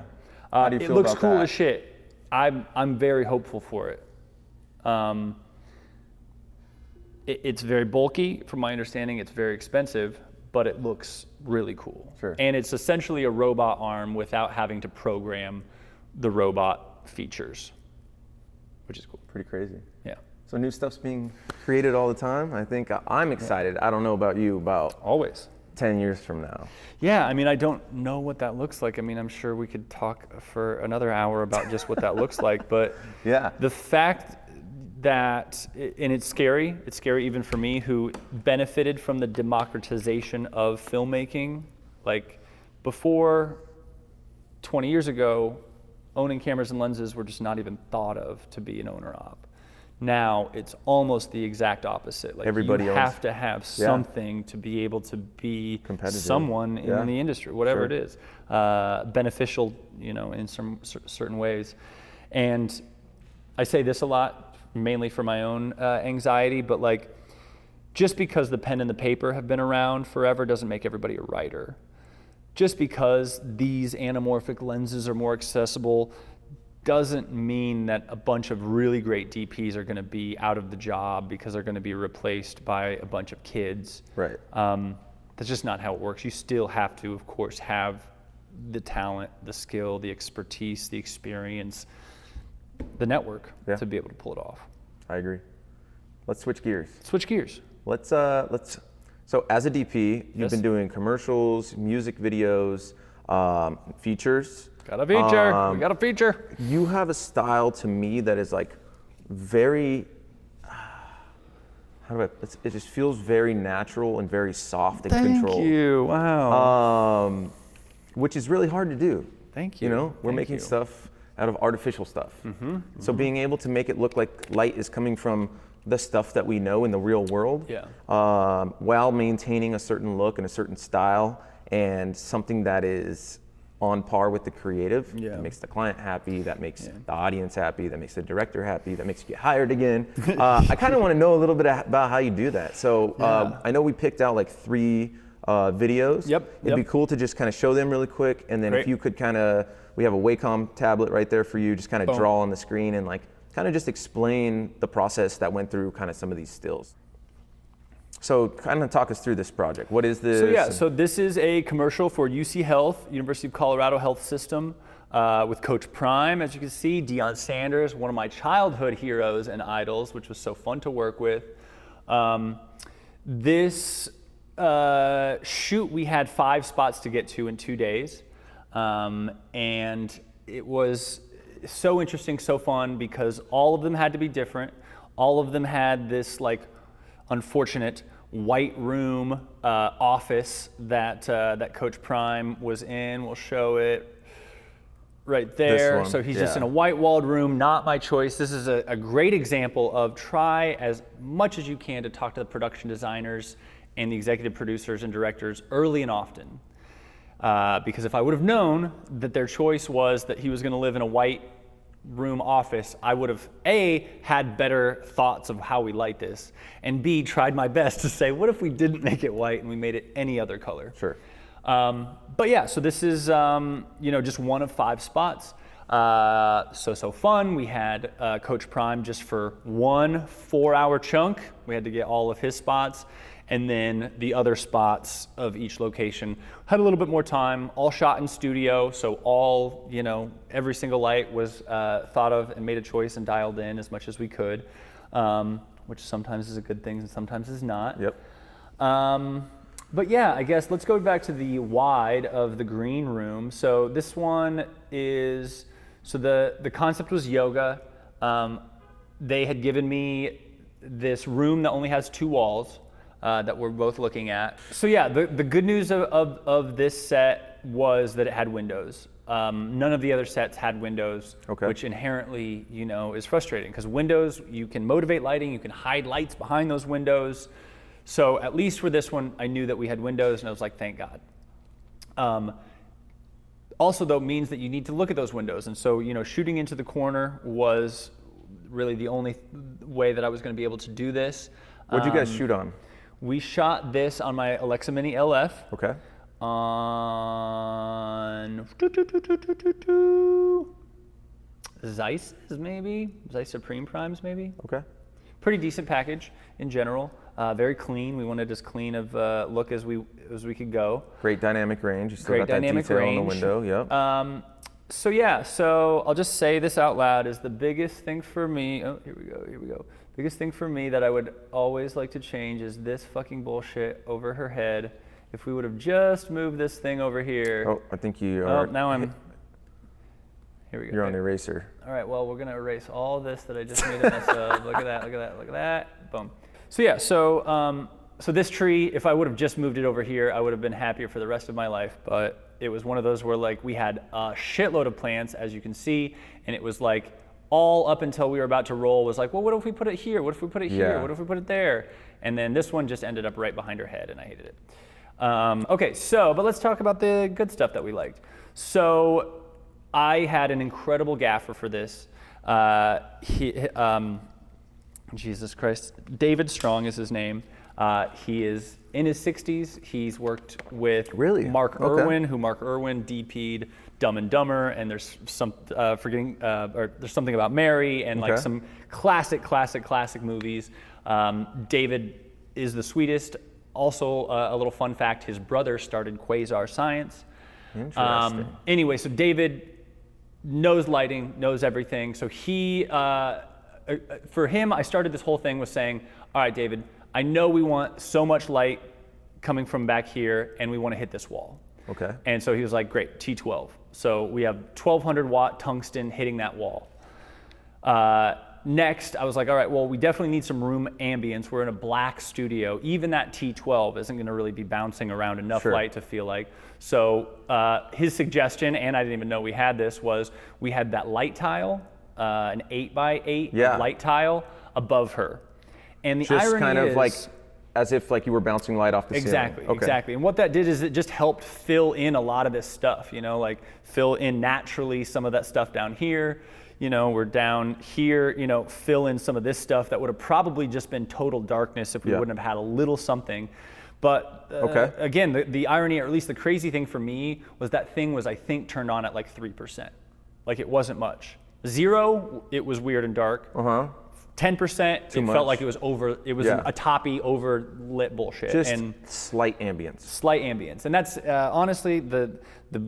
A: How do you
B: it
A: feel
B: looks
A: about
B: cool
A: that?
B: as shit. I'm very hopeful for it. It's very bulky, from my understanding. It's very expensive, but it looks really cool.
A: Sure.
B: And it's essentially a robot arm without having to program the robot features, which is cool.
A: Pretty crazy.
B: Yeah.
A: So new stuff's being created all the time. I think I'm excited. I don't know about you, about
B: Always.
A: 10 years from now.
B: Yeah, I mean, I don't know what that looks like. I mean, I'm sure we could talk for another hour about just what that looks like, but
A: Yeah.
B: the fact that, and it's scary even for me who benefited from the democratization of filmmaking. Like before 20 years ago, owning cameras and lenses were just not even thought of to be an owner op. Now it's almost the exact opposite. Like
A: Everybody
B: you
A: owns.
B: have to have something to be able to be
A: Competitive.
B: someone in
A: Yeah.
B: the industry, whatever
A: Sure.
B: it is, beneficial, you know, in some certain ways. And I say this a lot, mainly for my own anxiety, but like, just because the pen and the paper have been around forever doesn't make everybody a writer. Just because these anamorphic lenses are more accessible doesn't mean that a bunch of really great DPs are going to be out of the job because they're going to be replaced by a bunch of kids.
A: Right.
B: That's just not how it works. You still have to, of course, have the talent, the skill, the expertise, the experience, the network to be able to pull it off.
A: I agree. Let's switch gears.
B: Switch gears.
A: So as a DP, you've been doing commercials, music videos, features.
B: Got a feature. We got a feature.
A: You have a style to me that is like very, it just feels very natural and very soft and controlled.
B: Thank you. Wow.
A: Which is really hard to do.
B: Thank you.
A: You know, we're making stuff out of artificial stuff. So being able to make it look like light is coming from the stuff that we know in the real world, while maintaining a certain look and a certain style and something that is on par with the creative. That makes the client happy, that makes the audience happy, that makes the director happy, that makes you get hired again. I kind of want to know a little bit about how you do that. So I know we picked out like 3 videos. It'd be cool to just kind of show them really quick, and then if you could kind of, we have a Wacom tablet right there for you, just kind of draw on the screen and like kind of just explain the process that went through kind of some of these stills. So kind of talk us through this project. What is this?
B: So this is a commercial for UC Health, University of Colorado Health System, with Coach Prime, as you can see, Deion Sanders, one of my childhood heroes and idols, which was so fun to work with. This shoot, we had 5 spots to get to in 2 days. And it was so interesting, so fun, because all of them had to be different. All of them had this like unfortunate white room office that Coach Prime was in. We'll show it right there. So he's just in a white walled room, not my choice. This is a great example of try as much as you can to talk to the production designers and the executive producers and directors early and often. Because if I would have known that their choice was that he was going to live in a white room office, I would have A, had better thoughts of how we light this, and B, tried my best to say, what if we didn't make it white and we made it any other color?
A: Sure.
B: But yeah, so this is just one of 5 spots. So fun. We had Coach Prime just for 1 4-hour chunk. We had to get all of his spots. And then the other spots of each location had a little bit more time, all shot in studio. So all, every single light was thought of and made a choice and dialed in as much as we could, which sometimes is a good thing and sometimes is not. But yeah, I guess let's go back to the wide of the green room. So this one is, the concept was yoga. They had given me this room that only has 2 walls. That we're both looking at. So yeah, the good news of this set was that it had windows. None of the other sets had windows, which inherently, is frustrating because windows, you can motivate lighting, you can hide lights behind those windows. So at least for this one, I knew that we had windows and I was like, thank God. Also though, means that you need to look at those windows. And so, shooting into the corner was really the only way that I was gonna be able to do this.
A: What'd you guys shoot on?
B: We shot this on my Alexa Mini LF.
A: Okay.
B: On Zeiss maybe? Zeiss Supreme Primes maybe?
A: Okay.
B: Pretty decent package in general. Very clean. We wanted as clean of look as we could go.
A: Great dynamic range. You still
B: Great
A: got that
B: dynamic
A: detail
B: range.
A: on the window. Yep.
B: So I'll just say this out loud is the biggest thing for me. Oh, here we go. Biggest thing for me that I would always like to change is this fucking bullshit over her head. If we would have just moved this thing over here.
A: Oh, I think you are.
B: Oh, now I'm. Here we go.
A: You're on eraser.
B: All right, well, we're going to erase all this that I just made a mess of. Look at that, look at that, look at that. Boom. So yeah, so this tree, if I would have just moved it over here, I would have been happier for the rest of my life. But it was one of those where like we had a shitload of plants, as you can see, and it was like all up until we were about to roll was like, well, what if we put it here? What if we put it here? What if we put it there? And then this one just ended up right behind her head, and I hated it. Okay, but let's talk about the good stuff that we liked. So I had an incredible gaffer for this. Jesus Christ, David Strong is his name. He is in his 60s. He's worked with Mark Irwin, who Mark Irwin DP'd Dumb and Dumber, and there's some or there's something about Mary, and like some classic movies. David is the sweetest. Also, a little fun fact: his brother started Quasar Science.
A: Interesting.
B: Anyway, so David knows lighting, knows everything. So for him, I started this whole thing with saying, all right, David, I know we want so much light coming from back here, and we want to hit this wall.
A: Okay.
B: And so he was like, great, T12. So we have 1200 watt tungsten hitting that wall. Next, I was like, all right, well, we definitely need some room ambience. We're in a black studio. Even that T12 isn't going to really be bouncing around enough light to feel like. So his suggestion, and I didn't even know we had this, was we had that light tile, an 8x8 light tile above her. And the
A: just
B: irony
A: kind of
B: is,
A: like as if like you were bouncing light off the ceiling.
B: Exactly. And what that did is it just helped fill in a lot of this stuff, like fill in naturally some of that stuff down here. We're down here, fill in some of this stuff that would have probably just been total darkness if we wouldn't have had a little something. But again, the irony, or at least the crazy thing for me, was that thing was, I think, turned on at like 3%. Like it wasn't much. 0, it was weird and dark. 10%, it felt like it was a toppy, overlit bullshit.
A: Just slight ambience.
B: Slight ambience. And that's honestly the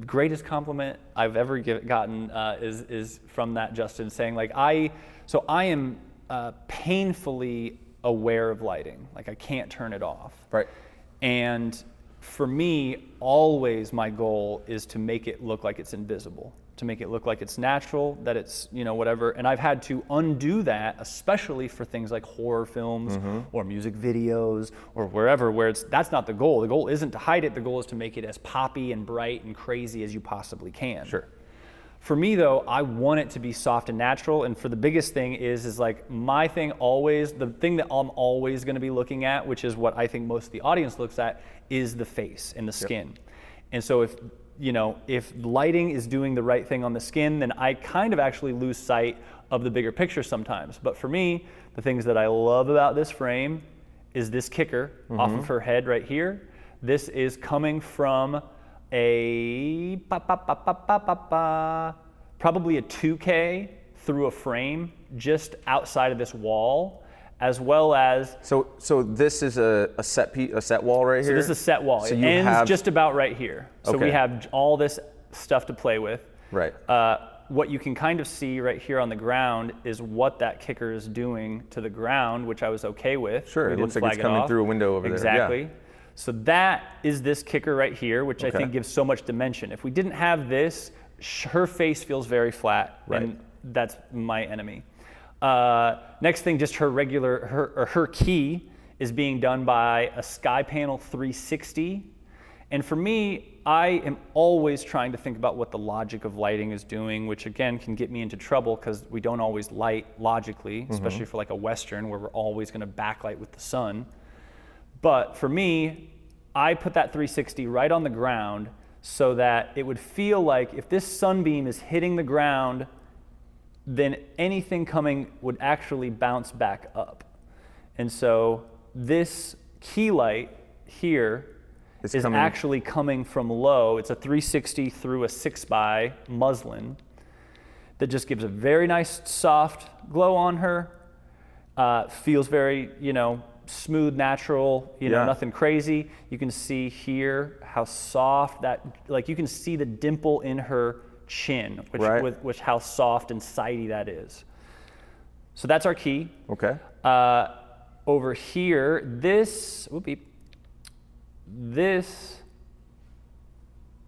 B: greatest compliment I've ever gotten is from that, Justin, saying like, I am painfully aware of lighting. Like I can't turn it off.
A: Right.
B: And for me, always my goal is to make it look like it's invisible, to make it look like it's natural, that it's, whatever. And I've had to undo that, especially for things like horror films or music videos or wherever, where that's not the goal. The goal isn't to hide it. The goal is to make it as poppy and bright and crazy as you possibly can.
A: Sure.
B: For me though, I want it to be soft and natural. And for the biggest thing is like my thing always, the thing that I'm always going to be looking at, which is what I think most of the audience looks at, is the face and the skin. And so if lighting is doing the right thing on the skin, then I kind of actually lose sight of the bigger picture sometimes. But for me, the things that I love about this frame is this kicker off of her head right here. This is coming from a probably a 2K through a frame just outside of this wall, as well as
A: so this is a set wall right here.
B: So this is a set wall.
A: So
B: it ends just about right here. So we have all this stuff to play with.
A: Right.
B: What you can kind of see right here on the ground is what that kicker is doing to the ground, which I was okay with.
A: Sure. It looks like it's coming through a window over there.
B: Exactly. So that is this kicker right here, which I think gives so much dimension. If we didn't have this, her face feels very flat, and that's my enemy. Next thing, just her key is being done by a Sky Panel 360. And for me, I am always trying to think about what the logic of lighting is doing, which again can get me into trouble because we don't always light logically, especially for like a Western where we're always going to backlight with the sun. But for me, I put that 360 right on the ground so that it would feel like if this sunbeam is hitting the ground, then anything coming would actually bounce back up. And so this key light here is actually coming from low. It's a 360 through a 6x muslin that just gives a very nice soft glow on her. Feels very, smooth, natural, nothing crazy. You can see here how soft you can see the dimple in her chin, which how soft and sidey that is. So that's our key.
A: Okay.
B: Over here, this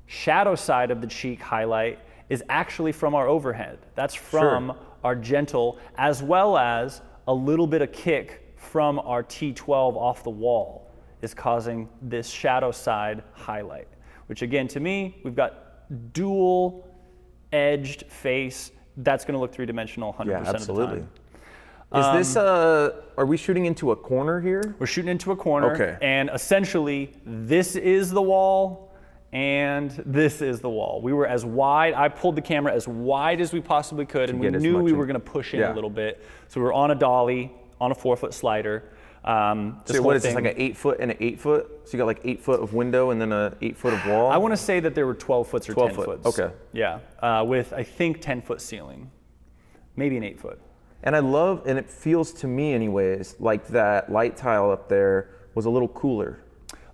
B: shadow side of the cheek highlight is actually from our overhead. That's from our gentle, as well as a little bit of kick from our T12 off the wall is causing this shadow side highlight, which again, to me, we've got dual edged face. That's going to look three-dimensional 100% of the time.
A: Is this are we shooting into a corner here?
B: We're shooting into a corner, and essentially this is the wall and this is the wall. We were as wide, I pulled the camera as wide as we possibly could, and we knew we were going to push in a little bit. So we were on a dolly, on a 4-foot slider.
A: So what is this, like an 8 foot and an 8 foot? So you got like 8 foot of window and then a 8 foot of wall?
B: I want to say that there were 12 foots or 10
A: foot.
B: foots.
A: Okay.
B: Yeah, with I think 10 foot ceiling, maybe an 8 foot.
A: And I love, and it feels to me anyways, like that light tile up there was a little cooler.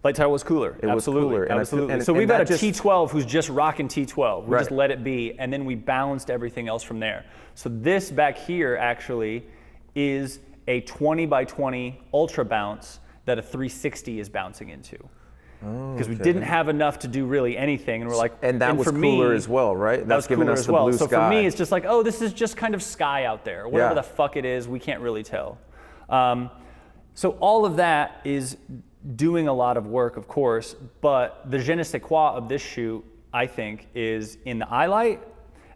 B: Light tile was cooler.
A: It was cooler.
B: Absolutely.
A: And
B: so we've got a
A: that just-
B: T12 who's just rocking T12. We
A: Right.
B: just let it be, and then we balanced everything else from there. So this back here actually is a 20 by 20 ultra bounce that a 360 is bouncing into. Because we didn't have enough to do really anything, and we're like,
A: And that was
B: for
A: cooler
B: me,
A: as well, right?
B: That was
A: giving
B: cooler
A: us
B: as
A: the
B: well.
A: blue
B: So
A: sky.
B: for me, it's just like, oh, this is just kind of sky out there. Whatever
A: Yeah.
B: the fuck it is, we can't really tell. So all of that is doing a lot of work, of course, but the je ne sais quoi of this shoot, I think, is in the eye light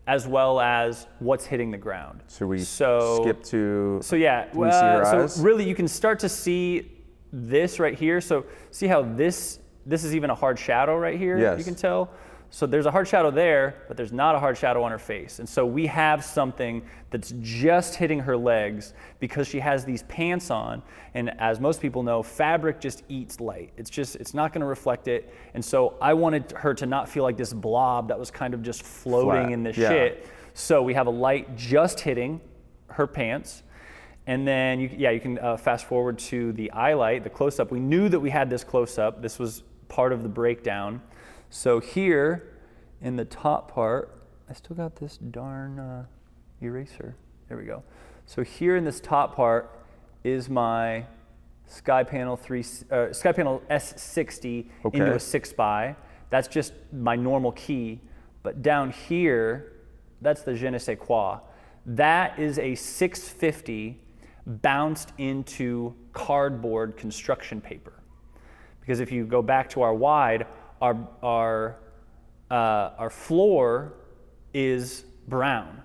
B: as well as what's hitting the ground.
A: Should we skip to?
B: So yeah,
A: Can we see her eyes?
B: so really you can start to see this right here. So see how this is even a hard shadow right here,
A: Yes.
B: you can tell. So there's a hard shadow there, but there's not a hard shadow on her face. And so we have something that's just hitting her legs because she has these pants on. And as most people know, fabric just eats light. It's not gonna reflect it. And so I wanted her to not feel like this blob that was kind of just floating
A: Flat.
B: in the
A: Yeah.
B: shit. So we have a light just hitting her pants. And then you can fast forward to the eye light, the close-up. We knew that we had this close-up. This was part of the breakdown. So here in the top part, I still got this darn eraser. There we go. So here in this top part is my Sky Panel S60 into a 6x. That's just my normal key. But down here, that's the je ne sais quoi. That is a 650 bounced into cardboard construction paper. Because if you go back to our wide, our floor is brown.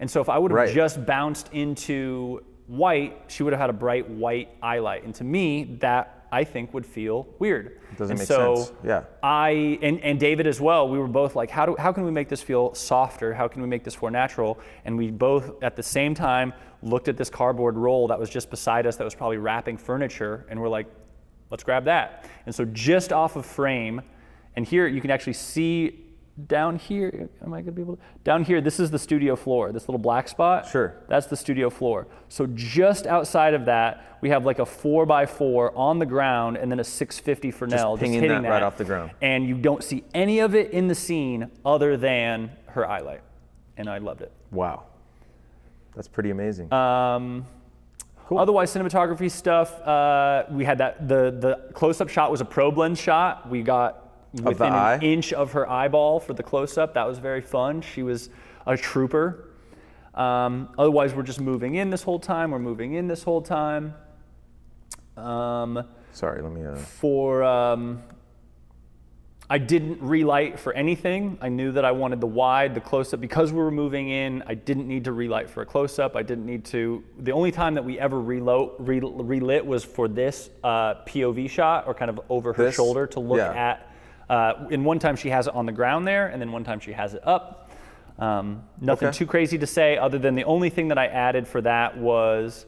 B: And so if I would have
A: Right.
B: just bounced into white, she would have had a bright white eye light. And to me, that I think would feel weird.
A: Doesn't
B: and
A: make
B: so
A: sense. Yeah.
B: I and David as well, we were both like, how can we make this feel softer? How can we make this more natural? And we both at the same time looked at this cardboard roll that was just beside us that was probably wrapping furniture, and we're like, let's grab that. And so just off of frame, and here you can actually see down here, am I gonna be able to? Down here, this is the studio floor, this little black spot.
A: Sure.
B: That's the studio floor. So just outside of that, we have like a 4x4 on the ground and then a 650 Fresnel just
A: pinging
B: hitting
A: that right off the ground.
B: And you don't see any of it in the scene other than her eye light. And I loved it.
A: Wow. That's pretty amazing.
B: Cool. Otherwise, cinematography stuff, we had that, the close-up shot was a probe lens shot. We got within an inch of her eyeball for the close-up. That was very fun. She was a trooper. Otherwise, we're just moving in this whole time. We're moving in this whole time.
A: Sorry, let me.
B: I didn't relight for anything. I knew that I wanted the wide, the close-up. Because we were moving in, I didn't need to relight for a close-up. I didn't need to. The only time that we ever relit was for this POV shot, or kind of over her shoulder to look at. And one time she has it on the ground there, and then one time she has it up. Nothing too crazy to say, other than the only thing that I added for that was,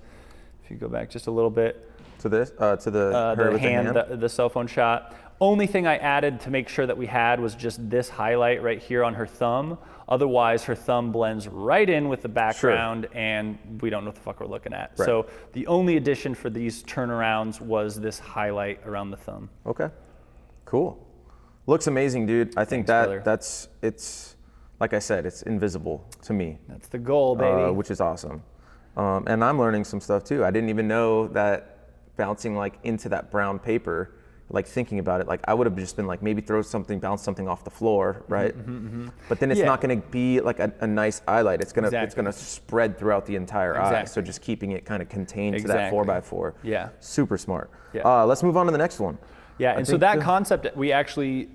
B: if you go back just a little bit,
A: to this, to the hand.
B: The cell phone shot. Only thing I added to make sure that we had was just this highlight right here on her thumb. Otherwise, her thumb blends right in with the background, and we don't know what the fuck we're looking at.
A: Right.
B: So the only addition for these turnarounds was this highlight around the thumb.
A: Okay, cool. Looks amazing, dude. I think it's like I said, it's invisible to me.
B: That's the goal, baby.
A: Which is awesome. And I'm learning some stuff too. I didn't even know that bouncing like into that brown paper, like thinking about it, like I would have just been like, maybe bounce something off the floor, right? But then it's not going to be like a nice highlight. It's gonna spread throughout the entire eye. So just keeping it kind of contained to that 4x4.
B: Yeah.
A: Super smart.
B: Yeah.
A: Let's move on to the next one.
B: Yeah, and so that concept we actually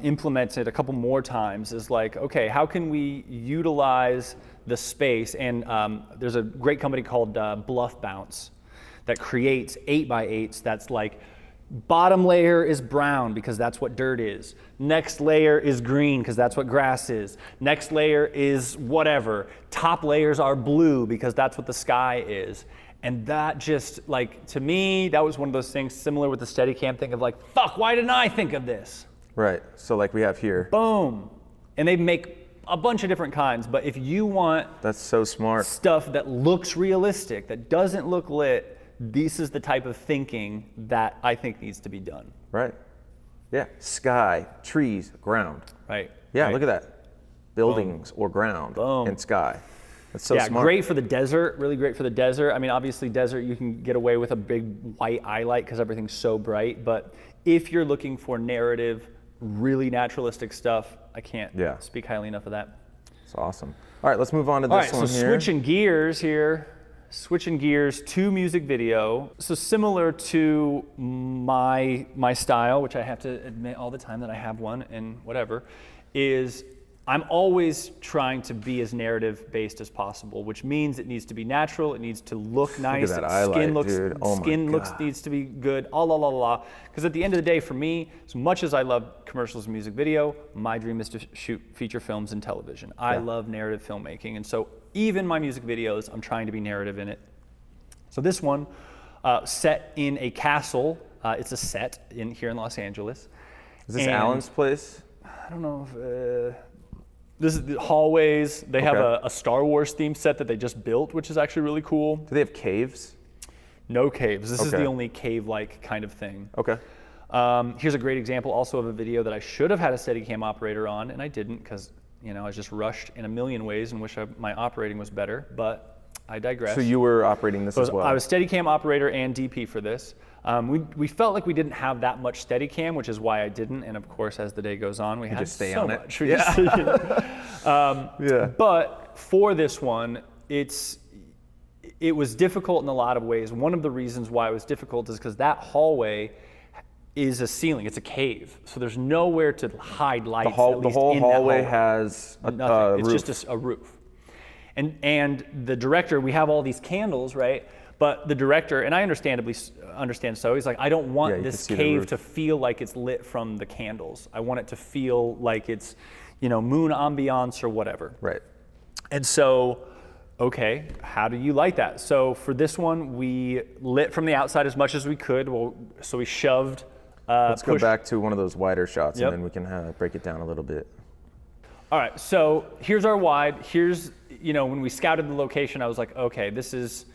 B: implemented a couple more times is like, okay, how can we utilize the space? And there's a great company called Bluff Bounce that creates 8x8s that's like, bottom layer is brown because that's what dirt is. Next layer is green because that's what grass is. Next layer is whatever. Top layers are blue because that's what the sky is. And that just, like, to me, that was one of those things similar with the Steadicam thing of like, fuck, why didn't I think of this?
A: Right. So like we have here.
B: Boom. And they make a bunch of different kinds, but if you want
A: That's so smart.
B: stuff that looks realistic, that doesn't look lit, this is the type of thinking that I think needs to be done.
A: Right. Yeah. Sky, trees, ground.
B: Right.
A: Yeah,
B: right.
A: look at that. Buildings or ground and sky. That's so smart.
B: Great for the desert, really great for the desert. I mean, obviously desert, you can get away with a big white eye light because everything's so bright, but if you're looking for narrative, really naturalistic stuff, I can't speak highly enough of that.
A: It's awesome. All right, let's move on to this one
B: so
A: here.
B: switching gears here. Switching gears to music video. So similar to my style, which I have to admit all the time that I have one and whatever, is I'm always trying to be as narrative based as possible, which means it needs to be natural, it needs to look nice,
A: look at that
B: skin looks
A: dude. Oh
B: skin looks needs to be good, because at the end of the day for me, as much as I love commercials and music video, my dream is to shoot feature films and television. I love narrative filmmaking, and so even my music videos, I'm trying to be narrative in it. So this one, set in a castle, it's a set here in Los Angeles.
A: Is this Alan's place?
B: I don't know if, this is the hallways. They have a Star Wars themed set that they just built, which is actually really cool.
A: Do they have caves?
B: No caves. This is the only cave-like kind of thing.
A: Okay.
B: Here's a great example also of a video that I should have had a Steadicam operator on, and I didn't because I was just rushed in a million ways and wish my operating was better, but I digress.
A: So you were operating this as well?
B: I was Steadicam operator and DP for this. We felt like we didn't have that much Steadicam, which is why I didn't. And of course, as the day goes on, we had
A: just stay
B: so
A: on
B: much.
A: it.
B: But for this one, it was difficult in a lot of ways. One of the reasons why it was difficult is because that hallway is a ceiling. It's a cave, so there's nowhere to hide lights.
A: The whole hallway has a
B: nothing. It's
A: roof.
B: just a roof. And the director, we have all these candles, right? But the director, and I understand so, he's like, I don't want this cave to feel like it's lit from the candles. I want it to feel like it's, moon ambiance or whatever.
A: Right.
B: And so, okay, how do you light that? So for this one, we lit from the outside as much as we could. So we shoved.
A: Let's go back to one of those wider shots, and then we can break it down a little bit.
B: All right, so here's our wide. Here's, when we scouted the location, I was like, okay, this is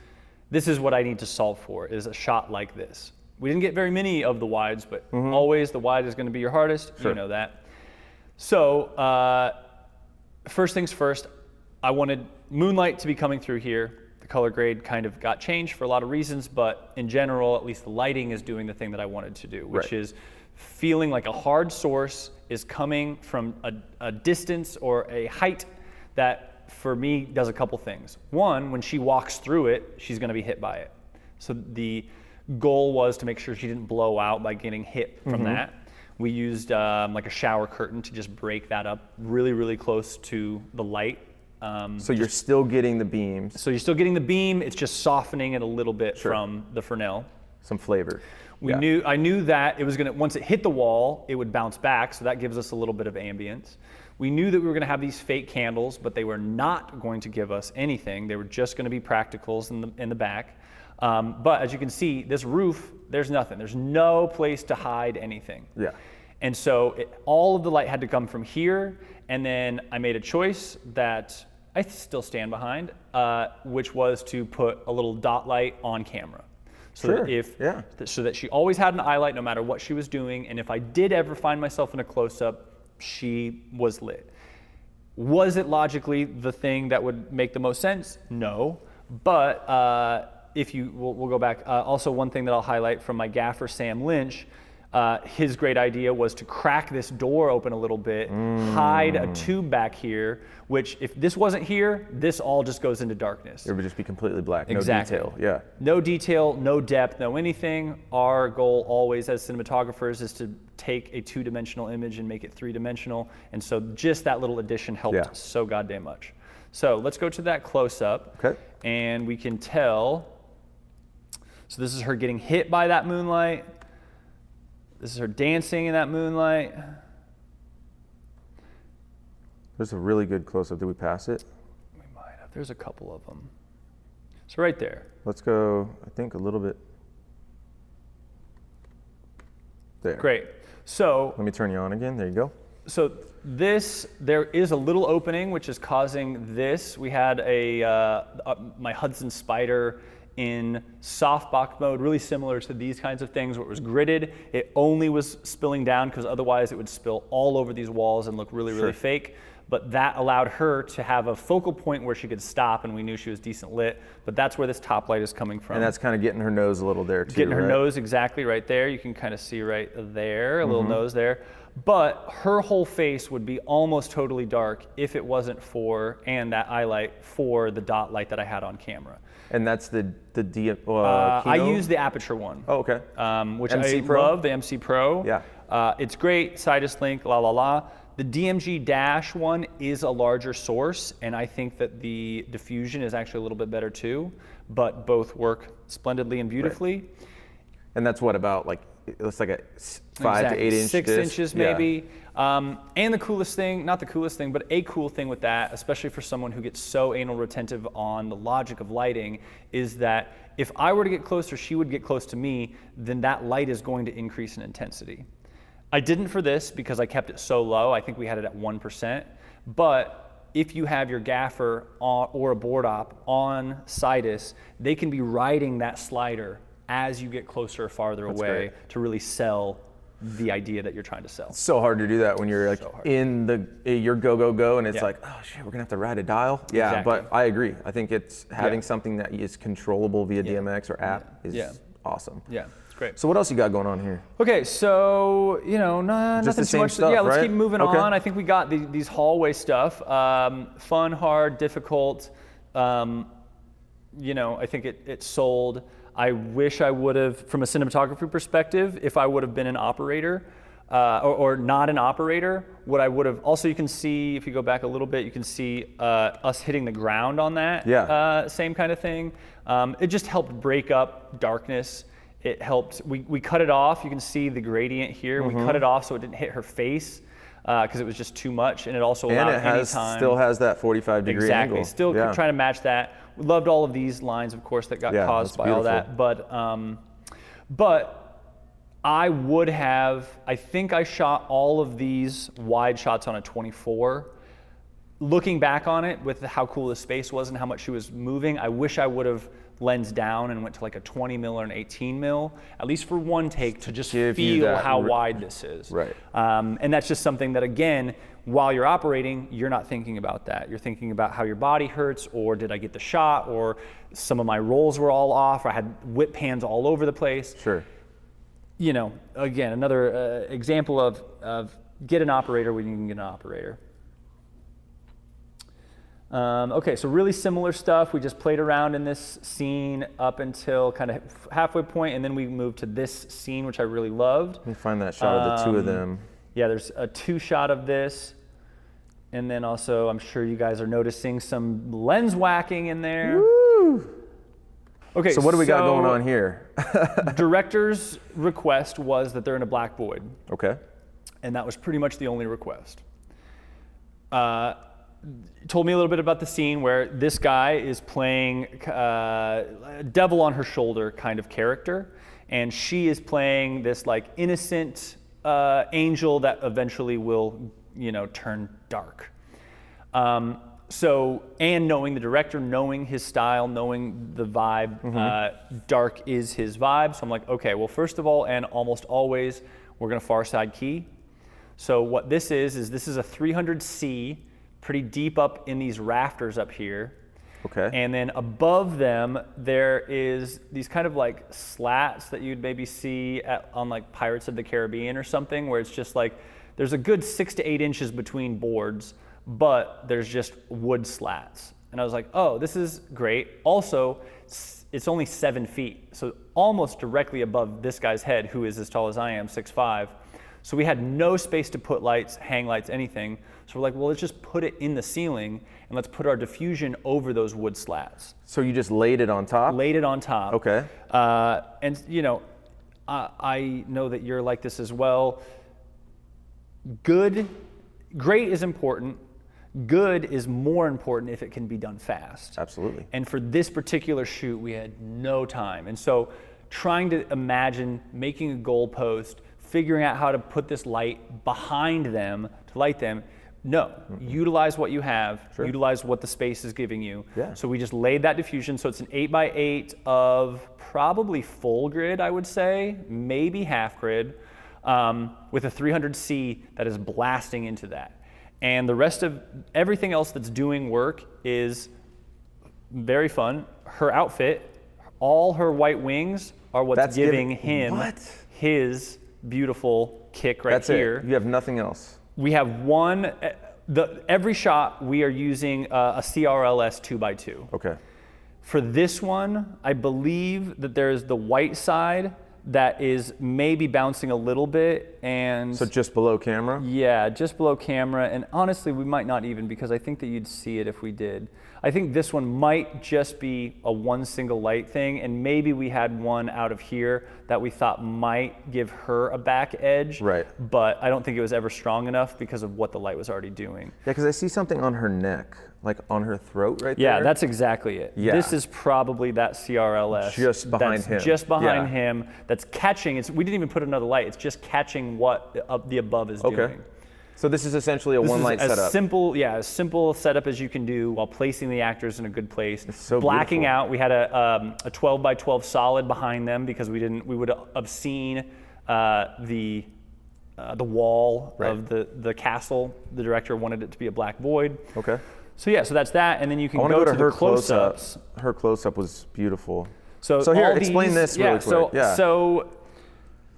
B: what I need to solve for, is a shot like this. We didn't get very many of the wides, but always the wide is going to be your hardest. Sure. You know that. So first things first, I wanted moonlight to be coming through here. The color grade kind of got changed for a lot of reasons, but in general, at least the lighting is doing the thing that I wanted to do, which is feeling like a hard source is coming from a distance or a height that, for me, does a couple things. One, when she walks through it, she's going to be hit by it. So the goal was to make sure she didn't blow out by getting hit from that. We used like a shower curtain to just break that up really, really close to the light.
A: So you're still getting the beams.
B: So you're still getting the beam, it's just softening it a little bit from the Fresnel.
A: Some flavor.
B: I knew that it was gonna, once it hit the wall, it would bounce back, so that gives us a little bit of ambience. We knew that we were gonna have these fake candles, but they were not going to give us anything. They were just gonna be practicals in the back. But as you can see, this roof, there's nothing. There's no place to hide anything.
A: Yeah.
B: And so all of the light had to come from here, and then I made a choice that I still stand behind, which was to put a little dot light on camera. So so that she always had an eye light no matter what she was doing, and if I did ever find myself in a close-up, she was lit. Was it logically the thing that would make the most sense? No, but we'll go back. Also, one thing that I'll highlight from my gaffer, Sam Lynch, his great idea was to crack this door open a little bit, hide a tube back here, which if this wasn't here, this all just goes into darkness.
A: It would just be completely black,
B: exactly.
A: No detail. Yeah.
B: No detail, no depth, no anything. Our goal always as cinematographers is to take a two-dimensional image and make it three-dimensional, and so just that little addition helped so goddamn much. So let's go to that close-up, and we can tell, so this is her getting hit by that moonlight. This is her dancing in that moonlight.
A: There's a really good close-up. Did we pass it?
B: We might have. There's a couple of them. So right there.
A: Let's go, I think a little bit there.
B: Great. So
A: Let me turn you on again. There you go.
B: So there is a little opening which is causing this. We had my Hudson Spider in softbox mode, really similar to these kinds of things where it was gridded. It only was spilling down because otherwise it would spill all over these walls and look really, really fake. But that allowed her to have a focal point where she could stop and we knew she was decent lit. But that's where this top light is coming from.
A: And that's kind of getting her nose a little there too,
B: Getting her
A: right?
B: nose exactly right there. You can kind of see right there, a little nose there. But her whole face would be almost totally dark if it wasn't for, and that eye light, for the dot light that I had on camera.
A: And that's the
B: I use the Aperture one.
A: Oh, okay.
B: Which
A: MC
B: I
A: Pro?
B: love, the MC Pro.
A: Yeah.
B: It's great, Sidus Link, la la la. The DMG Dash one is a larger source, and I think that the diffusion is actually a little bit better too, but both work splendidly and beautifully.
A: Right. And that's what, about like, it looks like a 5 to 8 inch
B: 6
A: disc.
B: inches maybe. And the coolest thing, not the coolest thing, but a cool thing with that, especially for someone who gets so anal retentive on the logic of lighting, is that if I were to get close or she would get close to me, then that light is going to increase in intensity. I didn't for this because I kept it so low. I think we had it at 1%. But if you have your gaffer or a board op on Sidus, they can be riding that slider as you get closer or farther away to really sell the idea that you're trying to sell.
A: It's so hard to do that when you're like in your go, and it's like, oh shit, we're gonna have to ride a dial. Yeah,
B: Exactly.
A: but I agree. I think it's having something that is controllable via DMX or app is awesome.
B: Yeah, it's great.
A: So what else you got going on here?
B: Okay, so nothing
A: the
B: too
A: same
B: much.
A: stuff,
B: Yeah, let's
A: right?
B: keep moving
A: Okay.
B: on. I think we got these hallway stuff. Fun, hard, difficult. I think it sold. I wish I would have, from a cinematography perspective, if I would have been an operator or not an operator, what I would have, also you can see, if you go back a little bit, you can see us hitting the ground on that same kind of thing. It just helped break up darkness. It helped, we cut it off. You can see the gradient here. We cut it off so it didn't hit her face because it was just too much. And it also allowed anytime.
A: Still has that 45-degree angle.
B: Exactly, still trying to match that. We loved all of these lines, of course, that got caused by all that. But I would have, I think I shot all of these wide shots on a 24. Looking back on it with how cool the space was and how much she was moving, I wish I would have lensed down and went to like a 20 mil or an 18 mil, at least for one take, to just feel how wide this is.
A: Right.
B: And that's just something that, again, while you're operating, you're not thinking about that. You're thinking about how your body hurts, or did I get the shot, or some of my rolls were all off, or I had whip pans all over the place.
A: Sure.
B: Again, another example of get an operator when you can get an operator. Okay, so really similar stuff. We just played around in this scene up until kind of halfway point, and then we moved to this scene, which I really loved.
A: Let me find that shot of the two of them.
B: Yeah, there's a 2 shot of this. And then also, I'm sure you guys are noticing some lens whacking in there.
A: Woo!
B: Okay,
A: so what do we got going on here?
B: Director's request was that they're in a black void.
A: Okay.
B: And that was pretty much the only request. Told me a little bit about the scene where this guy is playing devil on her shoulder kind of character, and she is playing this like innocent angel that eventually will, turn dark. And knowing the director, knowing his style, knowing the vibe, dark is his vibe. So I'm like, okay, well, first of all, and almost always, we're gonna far side key. So what this is this is a 300C, pretty deep up in these rafters up here.
A: Okay.
B: And then above them, there is these kind of like slats that you'd maybe see on like Pirates of the Caribbean or something, where it's just like, there's a good 6 to 8 inches between boards, but there's just wood slats. And I was like, oh, this is great. Also, it's only 7 feet, so almost directly above this guy's head, who is as tall as I am, 6'5". So we had no space to put lights, hang lights, anything. So we're like, well, let's just put it in the ceiling and let's put our diffusion over those wood slats.
A: So you just laid it on top?
B: Laid it on top.
A: Okay.
B: And I know that you're like this as well. Great is important. Good is more important if it can be done fast.
A: Absolutely.
B: And for this particular shoot, we had no time. And so trying to imagine making a goalpost, figuring out how to put this light behind them to light them. No, utilize what you have, utilize what the space is giving you.
A: Yeah.
B: So we just laid that diffusion. So it's an 8x8 of probably full grid, I would say, maybe half grid, with a 300C that is blasting into that. And the rest of everything else that's doing work is very fun. Her outfit, all her white wings are what's giving him his beautiful kick right here.
A: You have nothing else.
B: We have one, every shot we are using a CRLS 2x2.
A: Okay.
B: For this one, I believe that there's the white side that is maybe bouncing a little bit, and
A: So just below camera?
B: yeah, just below camera. And honestly, we might not even, because I think that you'd see it if we did. I think this one might just be a one single light thing, and maybe we had one out of here that we thought might give her a back edge.
A: Right.
B: But I don't think it was ever strong enough because of what the light was already doing.
A: Yeah, because I see something on her neck, like on her throat right there.
B: Yeah, that's exactly it.
A: Yeah.
B: This is probably that CRLS.
A: Just behind
B: that's
A: him.
B: Just behind
A: Yeah.
B: him. That's catching. We didn't even put another light. It's just catching what the above is doing.
A: So this is essentially a
B: This
A: one light
B: is
A: setup.
B: as simple setup as you can do while placing the actors in a good place.
A: It's so
B: Blacking
A: beautiful.
B: out. We had a 12x12 solid behind them because we would have seen the wall of the castle. The director wanted it to be a black void.
A: Okay.
B: So yeah, so that's that, and then you can
A: I want to
B: go
A: go
B: to
A: to her
B: the close-ups.
A: close-up. Her close-up was beautiful.
B: So
A: here,
B: all
A: explain
B: these-
A: this really quick.
B: So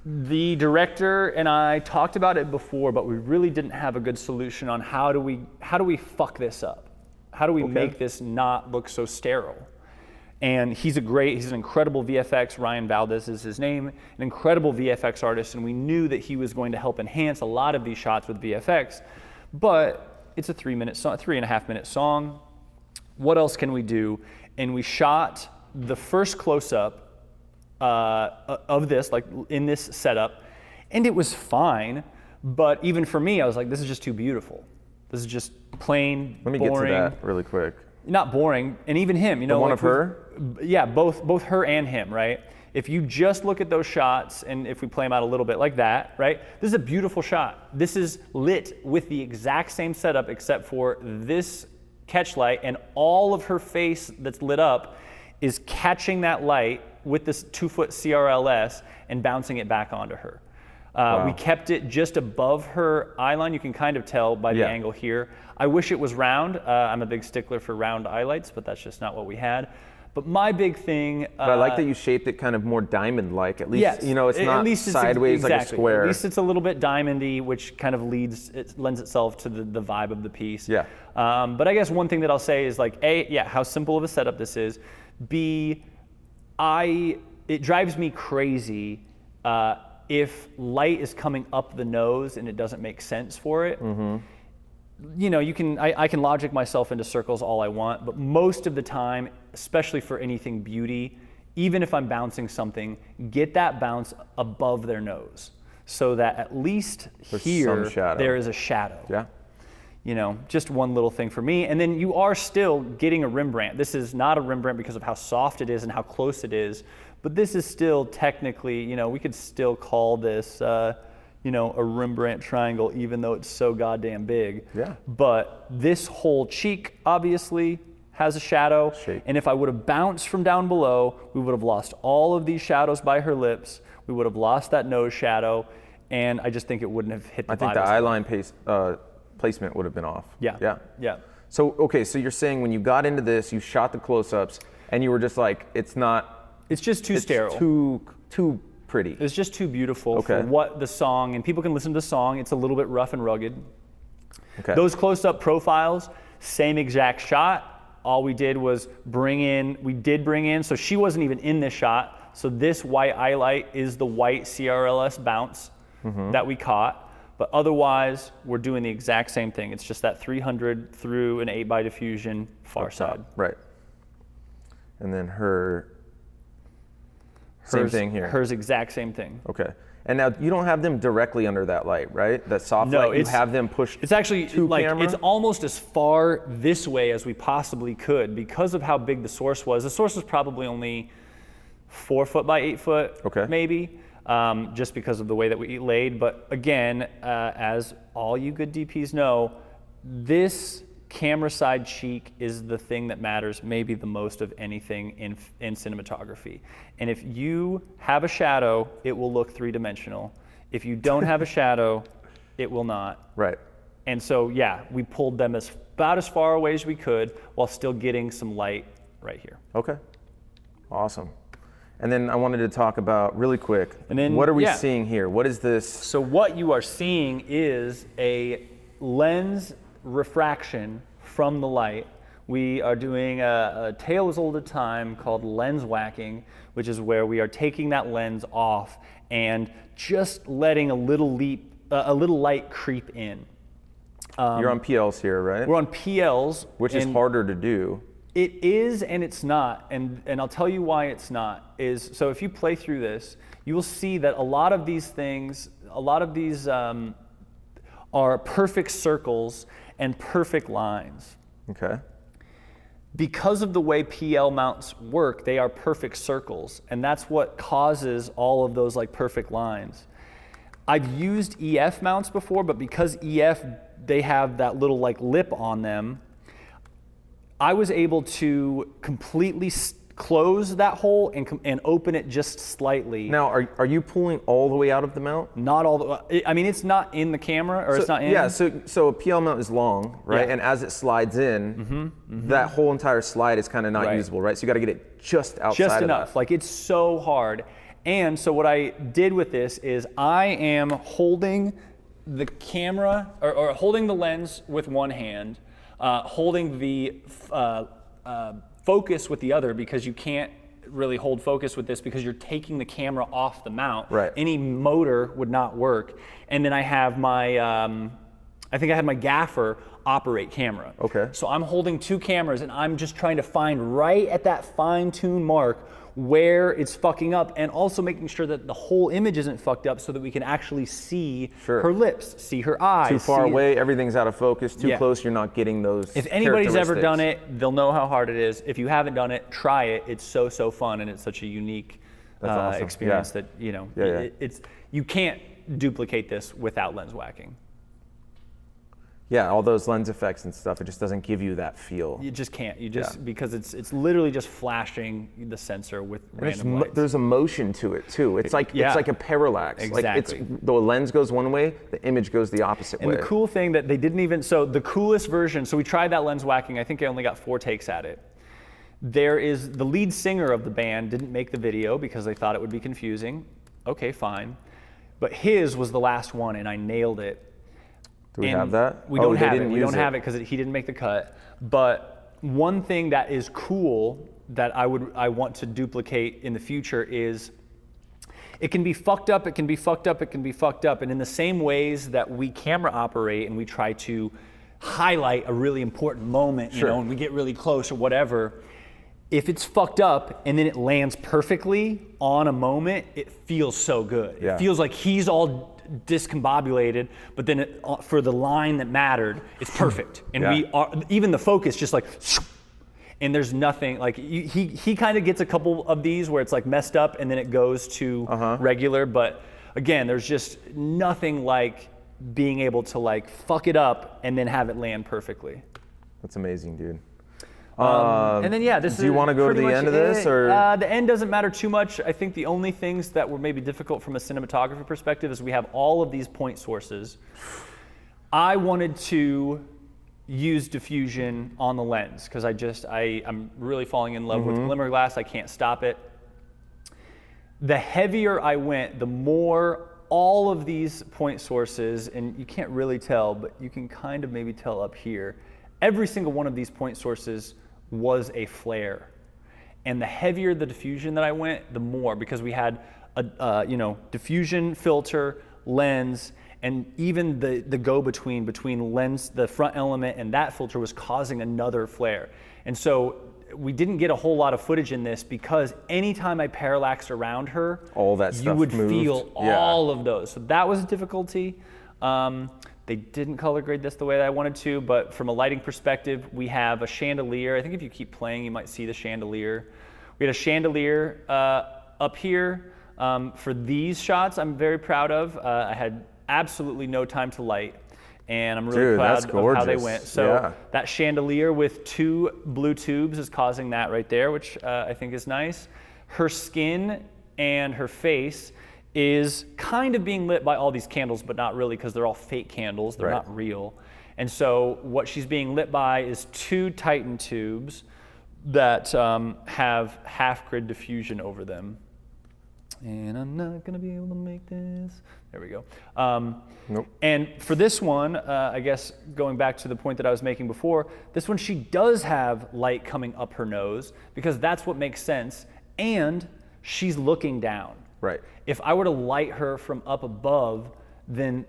B: the director and I talked about it before, but we really didn't have a good solution on how do we fuck this up? How do we make this not look so sterile? And he's an incredible VFX, Ryan Valdez is his name, an incredible VFX artist, and we knew that he was going to help enhance a lot of these shots with VFX, but it's a 3.5 minute song. What else can we do? And we shot the first close-up of this, like in this setup, and it was fine, but even for me, I was like, this is just too beautiful. This is just plain,
A: Let me
B: boring.
A: get to that really quick.
B: Not boring, and even him,
A: The one
B: like
A: of her?
B: Yeah, both her and him, right? If you just look at those shots, and if we play them out a little bit like that, right? This is a beautiful shot. This is lit with the exact same setup except for this catch light, and all of her face that's lit up is catching that light with this 2-foot CRLS and bouncing it back onto her. We kept it just above her eye line. You can kind of tell by the angle here. I wish it was round. I'm a big stickler for round eye lights, but that's just not what we had. But my big thing.
A: But I like that you shaped it kind of more diamond-like. At least,
B: Yes,
A: it's not sideways like a square.
B: At least it's a little bit diamondy, which kind of lends itself to the vibe of the piece.
A: Yeah.
B: But I guess one thing that I'll say is like, A, how simple of a setup this is. B, it drives me crazy if light is coming up the nose and it doesn't make sense for it. Mm-hmm. I can logic myself into circles all I want, but most of the time, especially for anything beauty, even if I'm bouncing something, get that bounce above their nose so that at least here there is a shadow.
A: Yeah.
B: Just one little thing for me. And then you are still getting a Rembrandt. This is not a Rembrandt because of how soft it is and how close it is, but this is still technically, we could still call this, a Rembrandt triangle, even though it's so goddamn big.
A: Yeah.
B: But this whole cheek obviously has a shadow. And if I would have bounced from down below, we would have lost all of these shadows by her lips. We would have lost that nose shadow. And I just think it wouldn't have hit the vibe.
A: I think the eye line placement would have been off.
B: Yeah.
A: So you're saying when you got into this, you shot the close-ups, and you were just like, it's
B: just too sterile.
A: Too pretty.
B: It's just too beautiful for what the song, and people can listen to the song, it's a little bit rough and rugged.
A: Okay.
B: Those close-up profiles, same exact shot. All we did was bring in, so she wasn't even in this shot, so this white eye light is the white CRLS bounce that we caught. But otherwise, we're doing the exact same thing. It's just that 300 through an 8x diffusion far side.
A: Right. And then same thing here.
B: Hers exact same thing.
A: Okay. And now you don't have them directly under that light, right? That soft
B: No,
A: light, you have them pushed
B: It's actually
A: to
B: like,
A: camera?
B: it's almost as far this way as we possibly could because of how big the source was. The source was probably only 4 foot by 8 foot,
A: Okay.
B: maybe, just because of the way that we laid. But again, as all you good DPs know, this camera side cheek is the thing that matters maybe the most of anything in cinematography. And if you have a shadow, it will look 3-dimensional. If you don't have a shadow, it will not.
A: Right.
B: And so, yeah, we pulled them about as far away as we could while still getting some light right here.
A: Okay. Awesome. And then I wanted to talk about, really quick,
B: And then,
A: what are we
B: yeah.
A: seeing here? What is this?
B: So what you are seeing is a lens refraction from the light. We are doing a tale as old a time called lens whacking, which is where we are taking that lens off and just letting a little light creep in.
A: You're on PLs here, right?
B: We're on PLs.
A: Which is harder to do.
B: It is and it's not, and I'll tell you why it's not. So if you play through this, you will see that a lot of these things, are perfect circles and perfect lines.
A: Okay.
B: Because of the way PL mounts work, they are perfect circles, and that's what causes all of those like perfect lines. I've used EF mounts before, but because EF, they have that little like lip on them, I was able to completely close that hole and open it just slightly.
A: Now, are you pulling all the way out of the mount?
B: Not all the way. I mean, it's not in the camera, or it's not in.
A: Yeah, so a PL mount is long, right?
B: Yeah.
A: And as it slides in, that whole entire slide is kind of not
B: Right.
A: usable, right? So you got to get it just outside
B: Just
A: of
B: enough.
A: that.
B: Like, it's so hard. And so what I did with this is I am holding the camera, or holding the lens with one hand, holding the focus with the other, because you can't really hold focus with this because you're taking the camera off the mount.
A: Right.
B: Any motor would not work. And then I have my, I think I had my gaffer operate camera.
A: Okay.
B: So I'm holding 2 cameras and I'm just trying to find right at that fine-tuned mark where it's fucking up, and also making sure that the whole image isn't fucked up so that we can actually see
A: Sure.
B: her lips, see her eyes.
A: Too far
B: see-
A: away, everything's out of focus. Too
B: Yeah.
A: close, you're not getting those.
B: If anybody's ever done
A: characteristics.
B: it, they'll know how hard it is. If you haven't done it, try it. It's so fun, and it's such a unique
A: That's awesome.
B: experience
A: Yeah.
B: that
A: Yeah.
B: it's you can't duplicate this without lens whacking.
A: Yeah, all those lens effects and stuff, it just doesn't give you that feel.
B: You just can't. You just
A: Yeah.
B: because it's literally just flashing the sensor with
A: And it's
B: random lights.
A: there's a motion to it too. It's like
B: Yeah.
A: it's like a parallax. Like
B: Exactly.
A: the lens goes one way, the image goes the opposite
B: And
A: way.
B: the cool thing that they didn't even, so the coolest version, so we tried that lens whacking, I think I only got 4 takes at it. There is, the lead singer of the band didn't make the video because they thought it would be confusing. Okay, fine. But his was the last one and I nailed it.
A: Do we
B: And
A: have that?
B: We
A: Oh,
B: don't
A: they
B: have it.
A: didn't
B: We
A: use
B: don't have it because he didn't make the cut. But one thing that is cool that I want to duplicate in the future is it can be fucked up, it can be fucked up, it can be fucked up. And in the same ways that we camera operate and we try to highlight a really important moment,
A: Sure.
B: and we get really close or whatever, if it's fucked up and then it lands perfectly on a moment, it feels so good.
A: Yeah.
B: It feels like he's all discombobulated, but then for the line that mattered, it's perfect. And
A: Yeah.
B: we are, even the focus just like, and there's nothing, like he kind of gets a couple of these where it's like messed up and then it goes to regular, but again, there's just nothing like being able to like fuck it up and then have it land perfectly.
A: That's amazing, dude.
B: And then yeah, this
A: do you
B: is
A: wanna go to
B: pretty
A: the
B: much
A: end of this,
B: it.
A: or-
B: The end doesn't matter too much. I think the only things that were maybe difficult from a cinematography perspective is we have all of these point sources. I wanted to use diffusion on the lens because I'm really falling in love with glimmer glass. I can't stop it. The heavier I went, the more all of these point sources, and you can't really tell, but you can kind of maybe tell up here, every single one of these point sources was a flare. And the heavier the diffusion that I went, the more, because we had a diffusion filter, lens, and even the go-between between lens, the front element, and that filter was causing another flare. And so we didn't get a whole lot of footage in this because anytime I parallaxed around her,
A: all that
B: you
A: stuff
B: would
A: moved.
B: feel all of those. So that was a difficulty. They didn't color grade this the way that I wanted to, but from a lighting perspective, we have a chandelier. I think if you keep playing, you might see the chandelier. We had a chandelier up here. For these shots, I'm very proud of. I had absolutely no time to light, and I'm really proud of how they went. So that chandelier with 2 blue tubes is causing that right there, which I think is nice. Her skin and her face is kind of being lit by all these candles, but not really, because they're all fake candles. They're not real. And so what she's being lit by is 2 Titan tubes that have half-grid diffusion over them. And I'm not gonna be able to make this. There we go.
A: Nope.
B: And for this one, I guess going back to the point that I was making before, this one she does have light coming up her nose because that's what makes sense, and she's looking down.
A: Right.
B: If I were to light her from up above, then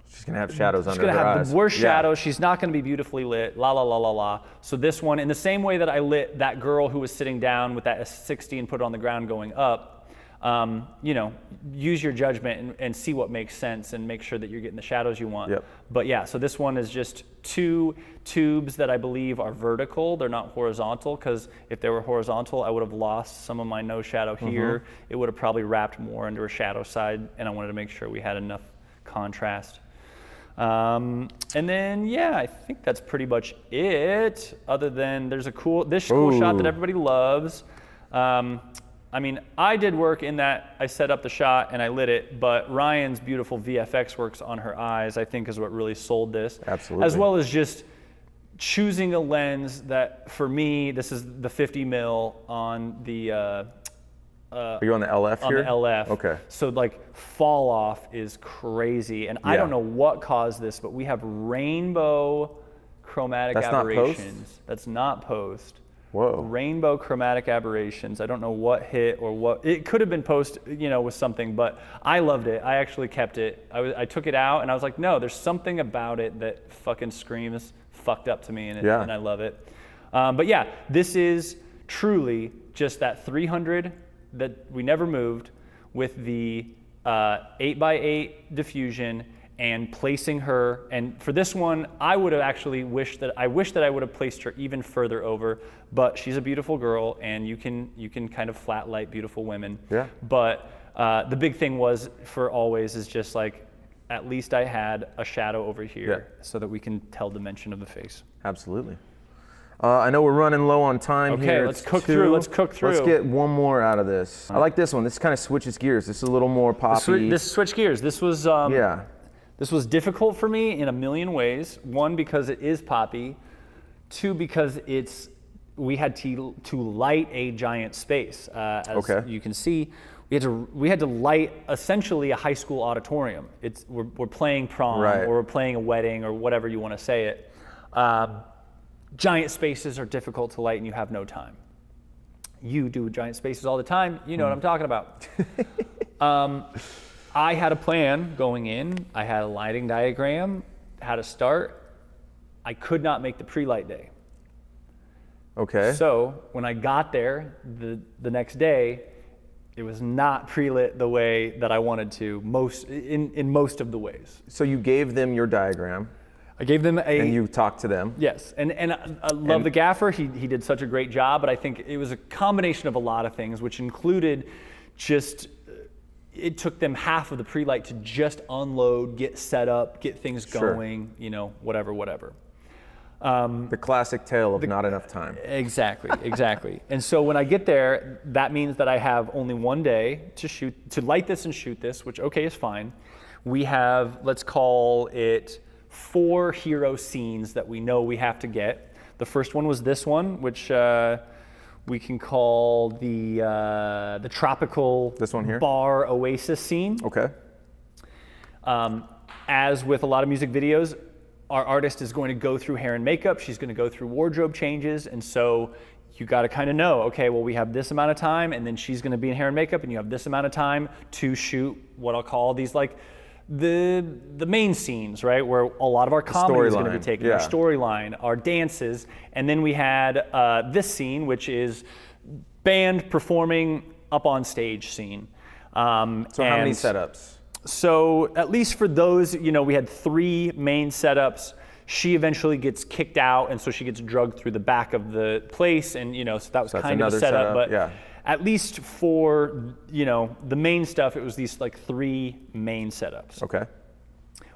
A: she's gonna have shadows under her eyes.
B: She's gonna have the worst shadows. She's not gonna be beautifully lit. La la la la la. So this one, in the same way that I lit that girl who was sitting down with that S60 and put it on the ground going up, you know, use your judgment and see what makes sense and make sure that you're getting the shadows you want.
A: Yep.
B: But yeah, so this one is just 2 tubes that I believe are vertical. They're not horizontal, because if they were horizontal, I would have lost some of my nose shadow here. It would have probably wrapped more into her shadow side, and I wanted to make sure we had enough contrast. And then, yeah, I think that's pretty much it, other than there's this cool shot that everybody loves. I mean, I did work in that I set up the shot and I lit it, but Ryan's beautiful VFX works on her eyes, I think, is what really sold this.
A: Absolutely.
B: As well as just choosing a lens that, for me, this is the 50 mil on the
A: Are you on the LF
B: on
A: here?
B: the LF.
A: Okay.
B: So like fall off is crazy, and I don't know what caused this, but we have rainbow chromatic aberrations. That's not post.
A: Whoa.
B: Rainbow chromatic aberrations. I don't know what hit or what. It could have been post, you know, with something, but I loved it. I actually kept it. I took it out and I was like, no, there's something about it that fucking screams fucked up to me, and I love it. But yeah, this is truly just that 300 that we never moved with the 8x8 diffusion and placing her. And for this one, I would have actually wished that I would have placed her even further over, but she's a beautiful girl, and you can kind of flat light beautiful women.
A: Yeah.
B: But the big thing was for always is just like, at least I had a shadow over here so that we can tell dimension of the face.
A: Absolutely. I know we're running low on time here.
B: Okay, let's cook through. Let's
A: get one more out of this. I like this one. This kind of switches gears. This is a little more poppy.
B: This switch gears. This was This was difficult for me in a million ways. 1, because it is poppy. 2, because we had to light a giant space. As you can see, we had to light essentially a high school auditorium. We're playing prom, or we're playing a wedding, or whatever you want to say it. Giant spaces are difficult to light, and you have no time. You do giant spaces all the time. You know what I'm talking about. I had a plan going in. I had a lighting diagram, how to start. I could not make the pre-light day.
A: Okay.
B: So when I got there the next day, it was not pre-lit the way that I wanted to, in most of the ways.
A: So you gave them your diagram.
B: I gave them
A: and you talked to them.
B: Yes, and I love the gaffer. He did such a great job, but I think it was a combination of a lot of things, which included just, it took them half of the pre-light to just unload, get set up, get things going, you know, whatever.
A: The classic tale of not enough time.
B: Exactly. And so when I get there, that means that I have only one day to light this and shoot this, which is fine. We have, let's call it 4 hero scenes that we know we have to get. The first one was this one, which we can call the tropical
A: this one here?
B: Bar oasis scene.
A: Okay.
B: As with a lot of music videos, our artist is going to go through hair and makeup. She's going to go through wardrobe changes, and so you got to kind of know, okay, well, we have this amount of time, and then she's going to be in hair and makeup, and you have this amount of time to shoot what I'll call these like the main scenes, right, where a lot of our comedy is going to be taken, our
A: yeah.
B: storyline, our dances, and then we had this scene, which is band performing up on stage scene.
A: So how many setups?
B: So at least for those, you know, we had 3 main setups. She eventually gets kicked out, and so she gets drugged through the back of the place, and you know, so that was kind of a setup. But
A: yeah.
B: at least for, you know, the main stuff, it was these like 3 main setups.
A: Okay.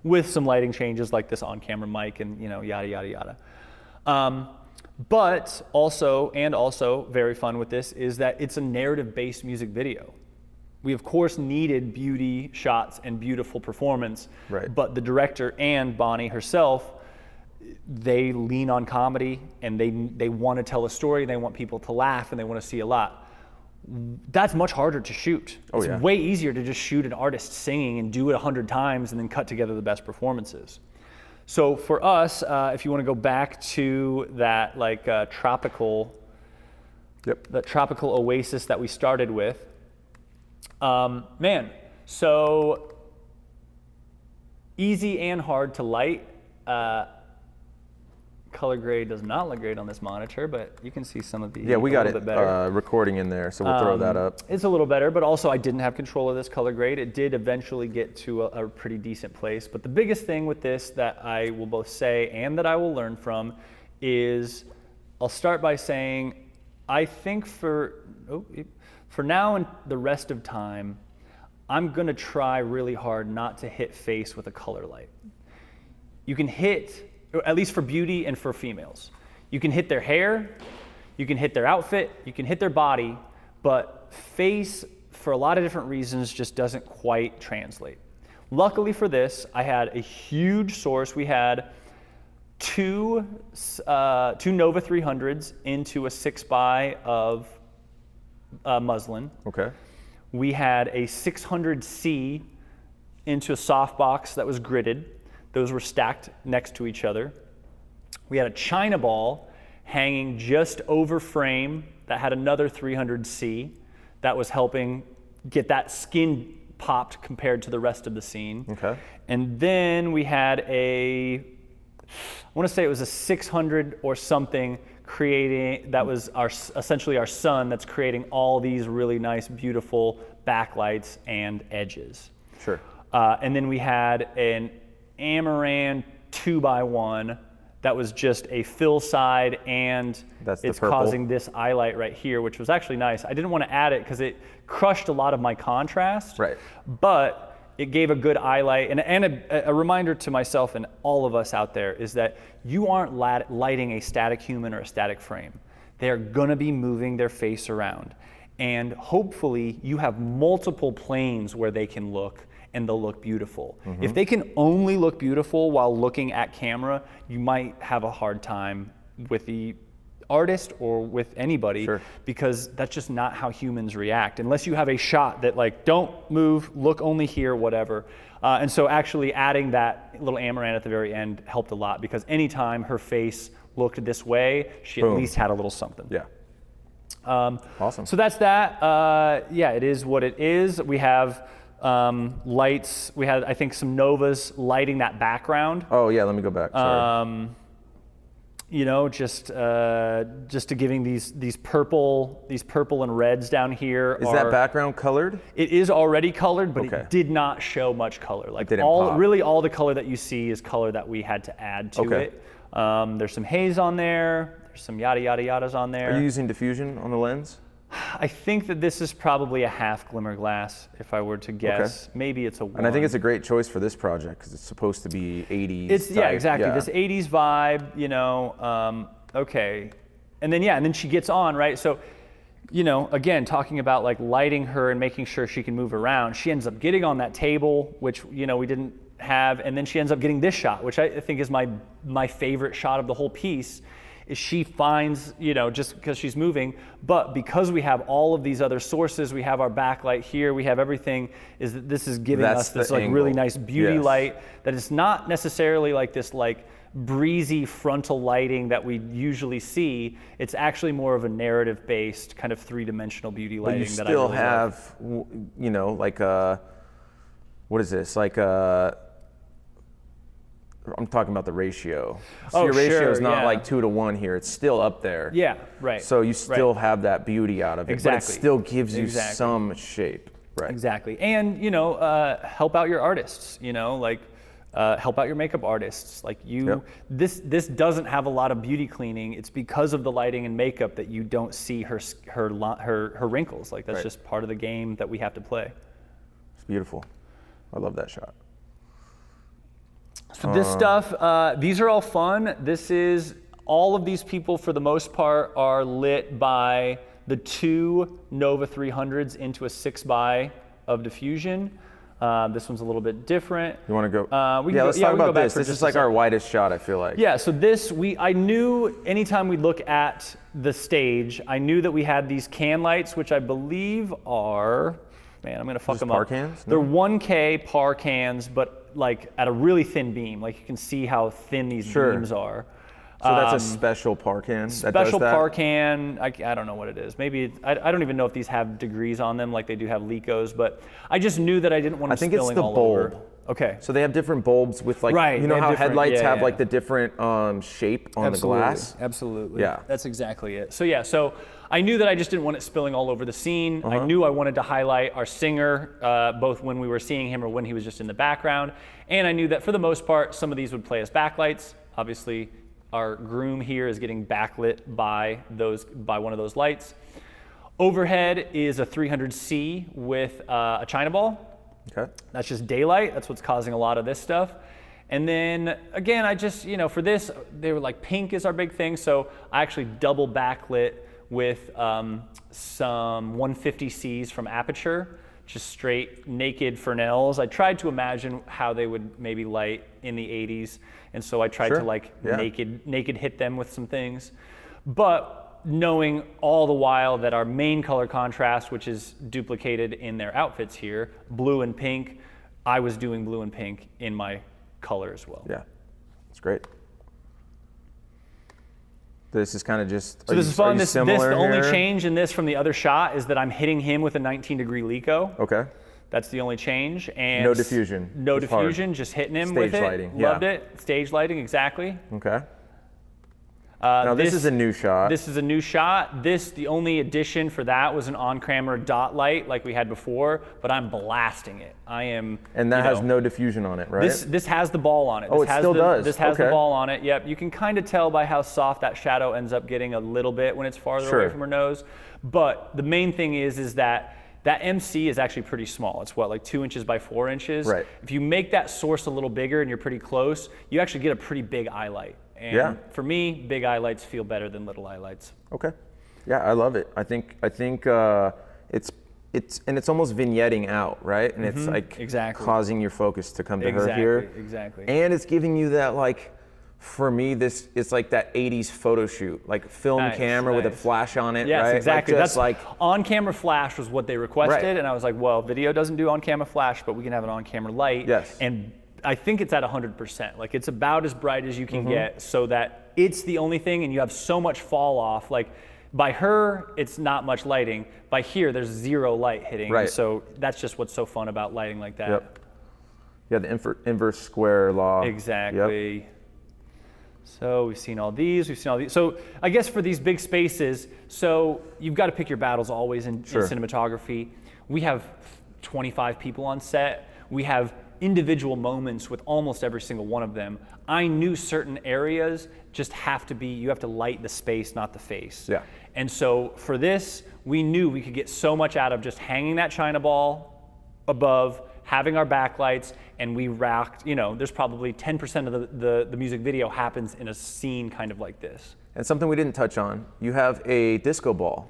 B: With some lighting changes like this on-camera mic and, you know, yada, yada, yada. But also very fun with this is that it's a narrative-based music video. We of course needed beauty shots and beautiful performance,
A: right.
B: But the director and Bonnie herself, they lean on comedy and they want to tell a story, they want people to laugh, and they want to see a lot. That's much harder to shoot. It's way easier to just shoot an artist singing and do it 100 times and then cut together the best performances. So for us, if you want to go back to that like tropical oasis that we started with, so easy and hard to light. Color grade does not look great on this monitor, but you can see some of the
A: we got it
B: better.
A: recording in there, so we'll throw that up.
B: It's a little better, but also I didn't have control of this color grade. It did eventually get to a pretty decent place, but the biggest thing with this that I will both say and that I will learn from is, I'll start by saying, I think for now and the rest of time, I'm gonna try really hard not to hit face with a color light. You can hit, at least for beauty and for females, you can hit their hair, you can hit their outfit, you can hit their body, but face, for a lot of different reasons, just doesn't quite translate. Luckily for this, I had a huge source. We had two Nova 300s into a 6x of muslin.
A: Okay.
B: We had a 600C into a softbox that was gridded. Those were stacked next to each other. We had a China ball hanging just over frame that had another 300C that was helping get that skin popped compared to the rest of the scene.
A: Okay.
B: And then we had I want to say it was a 600 or something that was essentially our sun that's creating all these really nice, beautiful backlights and edges.
A: Sure.
B: And then we had an Amaran 2x1 that was just a fill side, and it's causing this eye light right here, which was actually nice. I didn't want to add it because it crushed a lot of my contrast.
A: Right.
B: But it gave a good eye light, and a reminder to myself and all of us out there is that you aren't lighting a static human or a static frame. They're gonna be moving their face around. And hopefully you have multiple planes where they can look and they'll look beautiful. Mm-hmm. If they can only look beautiful while looking at camera, you might have a hard time with the artist or with anybody, sure, because that's just not how humans react unless you have a shot that like, don't move, look only here, whatever. And so actually adding that little Amaran at the very end helped a lot, because anytime her face looked this way, she
A: Boom.
B: At least had a little something.
A: Yeah. Awesome.
B: So that's that. Yeah, it is what it is. We have lights. We had, I think, some Novas lighting that background.
A: Oh yeah, let me go back. Sorry.
B: You know, just to giving these purple and reds down here.
A: Is that background colored?
B: It is already colored, but
A: okay,
B: it did not show much color. Like
A: pop.
B: Really all the color that you see is color that we had to add to it. There's some haze on there. There's some yada yada yadas on there.
A: Are you using diffusion on the lens?
B: I think that this is probably a half glimmer glass, if I were to guess. Okay. Maybe it's a 1.
A: And I think it's a great choice for this project because it's supposed to be 80s.
B: Yeah, exactly. Yeah. This 80s vibe, you know. Okay, and then she gets on, right? So, you know, again, talking about like lighting her and making sure she can move around. She ends up getting on that table, which, you know, we didn't have, and then she ends up getting this shot, which I think is my favorite shot of the whole piece. Is she finds, you know, just because she's moving, but because we have all of these other sources, we have our backlight here, we have everything, is that this is giving us this like really nice beauty light that is not necessarily like this like breezy frontal lighting that we usually see. It's actually more of a narrative based kind of 3-dimensional beauty lighting that I really love.
A: But you still have, you know, like what is this? Like I'm talking about the ratio. So
B: Oh,
A: your ratio
B: sure,
A: is not
B: yeah.
A: like 2 to 1 here. It's still up there.
B: Yeah, right.
A: So you still have that beauty out of it, but it
B: Exactly.
A: still gives you
B: Exactly.
A: some shape. Right.
B: Exactly. And, help out your artists, help out your makeup artists. Like this doesn't have a lot of beauty cleaning. It's because of the lighting and makeup that you don't see her wrinkles. Like that's just part of the game that we have to play.
A: It's beautiful. I love that shot.
B: So this stuff, these are all fun. All of these people for the most part are lit by the 2 Nova 300s into a 6x of diffusion. This one's a little bit different.
A: You want to go?
B: Let's
A: talk about this. This is like our widest shot, I feel like.
B: Yeah, so I knew anytime we look at the stage, I knew that we had these can lights, which I believe are, man, I'm gonna fuck them
A: par
B: up.
A: cans?
B: They're 1K par cans, but like at a really thin beam. Like you can see how thin these beams are.
A: So that's a special par can that does
B: Special
A: that?
B: par can, I don't know what it is. Maybe, I don't even know if these have degrees on them like they do have Lecos, but I just knew that I didn't want them spilling all over.
A: I think it's the bulb.
B: Okay.
A: So they have different bulbs with like,
B: Right,
A: you know
B: they have
A: how
B: different-
A: headlights
B: yeah,
A: have
B: yeah.
A: like the different shape on the glass?
B: Absolutely.
A: Yeah.
B: That's exactly it. So I knew that I just didn't want it spilling all over the scene. I knew I wanted to highlight our singer, both when we were seeing him or when he was just in the background. And I knew that for the most part, some of these would play as backlights. Obviously, our groom here is getting backlit by one of those lights. Overhead is a 300C with a China ball.
A: Okay.
B: That's just daylight. That's what's causing a lot of this stuff. And then again, I just, for this, they were like pink is our big thing. So I actually double backlit with some 150Cs from Aperture, just straight naked Fresnels. I tried to imagine how they would maybe light in the 80s. And so I tried to naked hit them with some things. But knowing all the while that our main color contrast, which is duplicated in their outfits here, blue and pink, I was doing blue and pink in my color as well.
A: Yeah, it's great. This is kind of just,
B: So this is fun. The
A: here?
B: only change in this from the other shot is that I'm hitting him with a 19-degree Leco.
A: Okay.
B: That's the only change. And
A: no diffusion.
B: No
A: It's hard.
B: diffusion, just hitting him
A: Stage
B: with it.
A: lighting,
B: Loved
A: yeah.
B: it. Stage lighting, exactly.
A: Okay. Now this is a new shot.
B: This is a new shot. The only addition for that was an on-camera dot light like we had before, but I'm blasting it.
A: And that has no diffusion on it, right?
B: This has the ball on it.
A: Oh, it still does.
B: This has the ball on it, yep. You can kind of tell by how soft that shadow ends up getting a little bit when it's farther away from her nose. But the main thing is that MC is actually pretty small. It's like 2 inches by 4 inches.
A: Right.
B: If you make that source a little bigger and you're pretty close, you actually get a pretty big eye light. And for me, big eye lights feel better than little eye lights.
A: Okay. Yeah, I love it. I think it's almost vignetting out, right? And it's like causing your focus to come to her here.
B: Exactly.
A: And it's giving you that like, for me, it's like that 80s photo shoot, like film camera with a flash on it,
B: yes,
A: right?
B: exactly.
A: That's
B: like on-camera flash was what they requested, and I was like, well, video doesn't do on-camera flash, but we can have an on-camera light.
A: Yes.
B: And I think it's at 100%. Like it's about as bright as you can get, so that it's the only thing, and you have so much fall off. Like by her, it's not much lighting. By here, there's zero light hitting.
A: Right.
B: So that's just what's so fun about lighting like that.
A: Yep. Yeah, the inverse square law.
B: Exactly.
A: Yep.
B: So we've seen all these. So I guess for these big spaces, so you've got to pick your battles always in cinematography. We have 25 people on set. We have individual moments with almost every single one of them. I knew certain areas just you have to light the space, not the face.
A: Yeah.
B: And so for this, we knew we could get so much out of just hanging that China ball above, having our backlights, and we racked, there's probably 10% of the music video happens in a scene kind of like this.
A: And something we didn't touch on, you have a disco ball.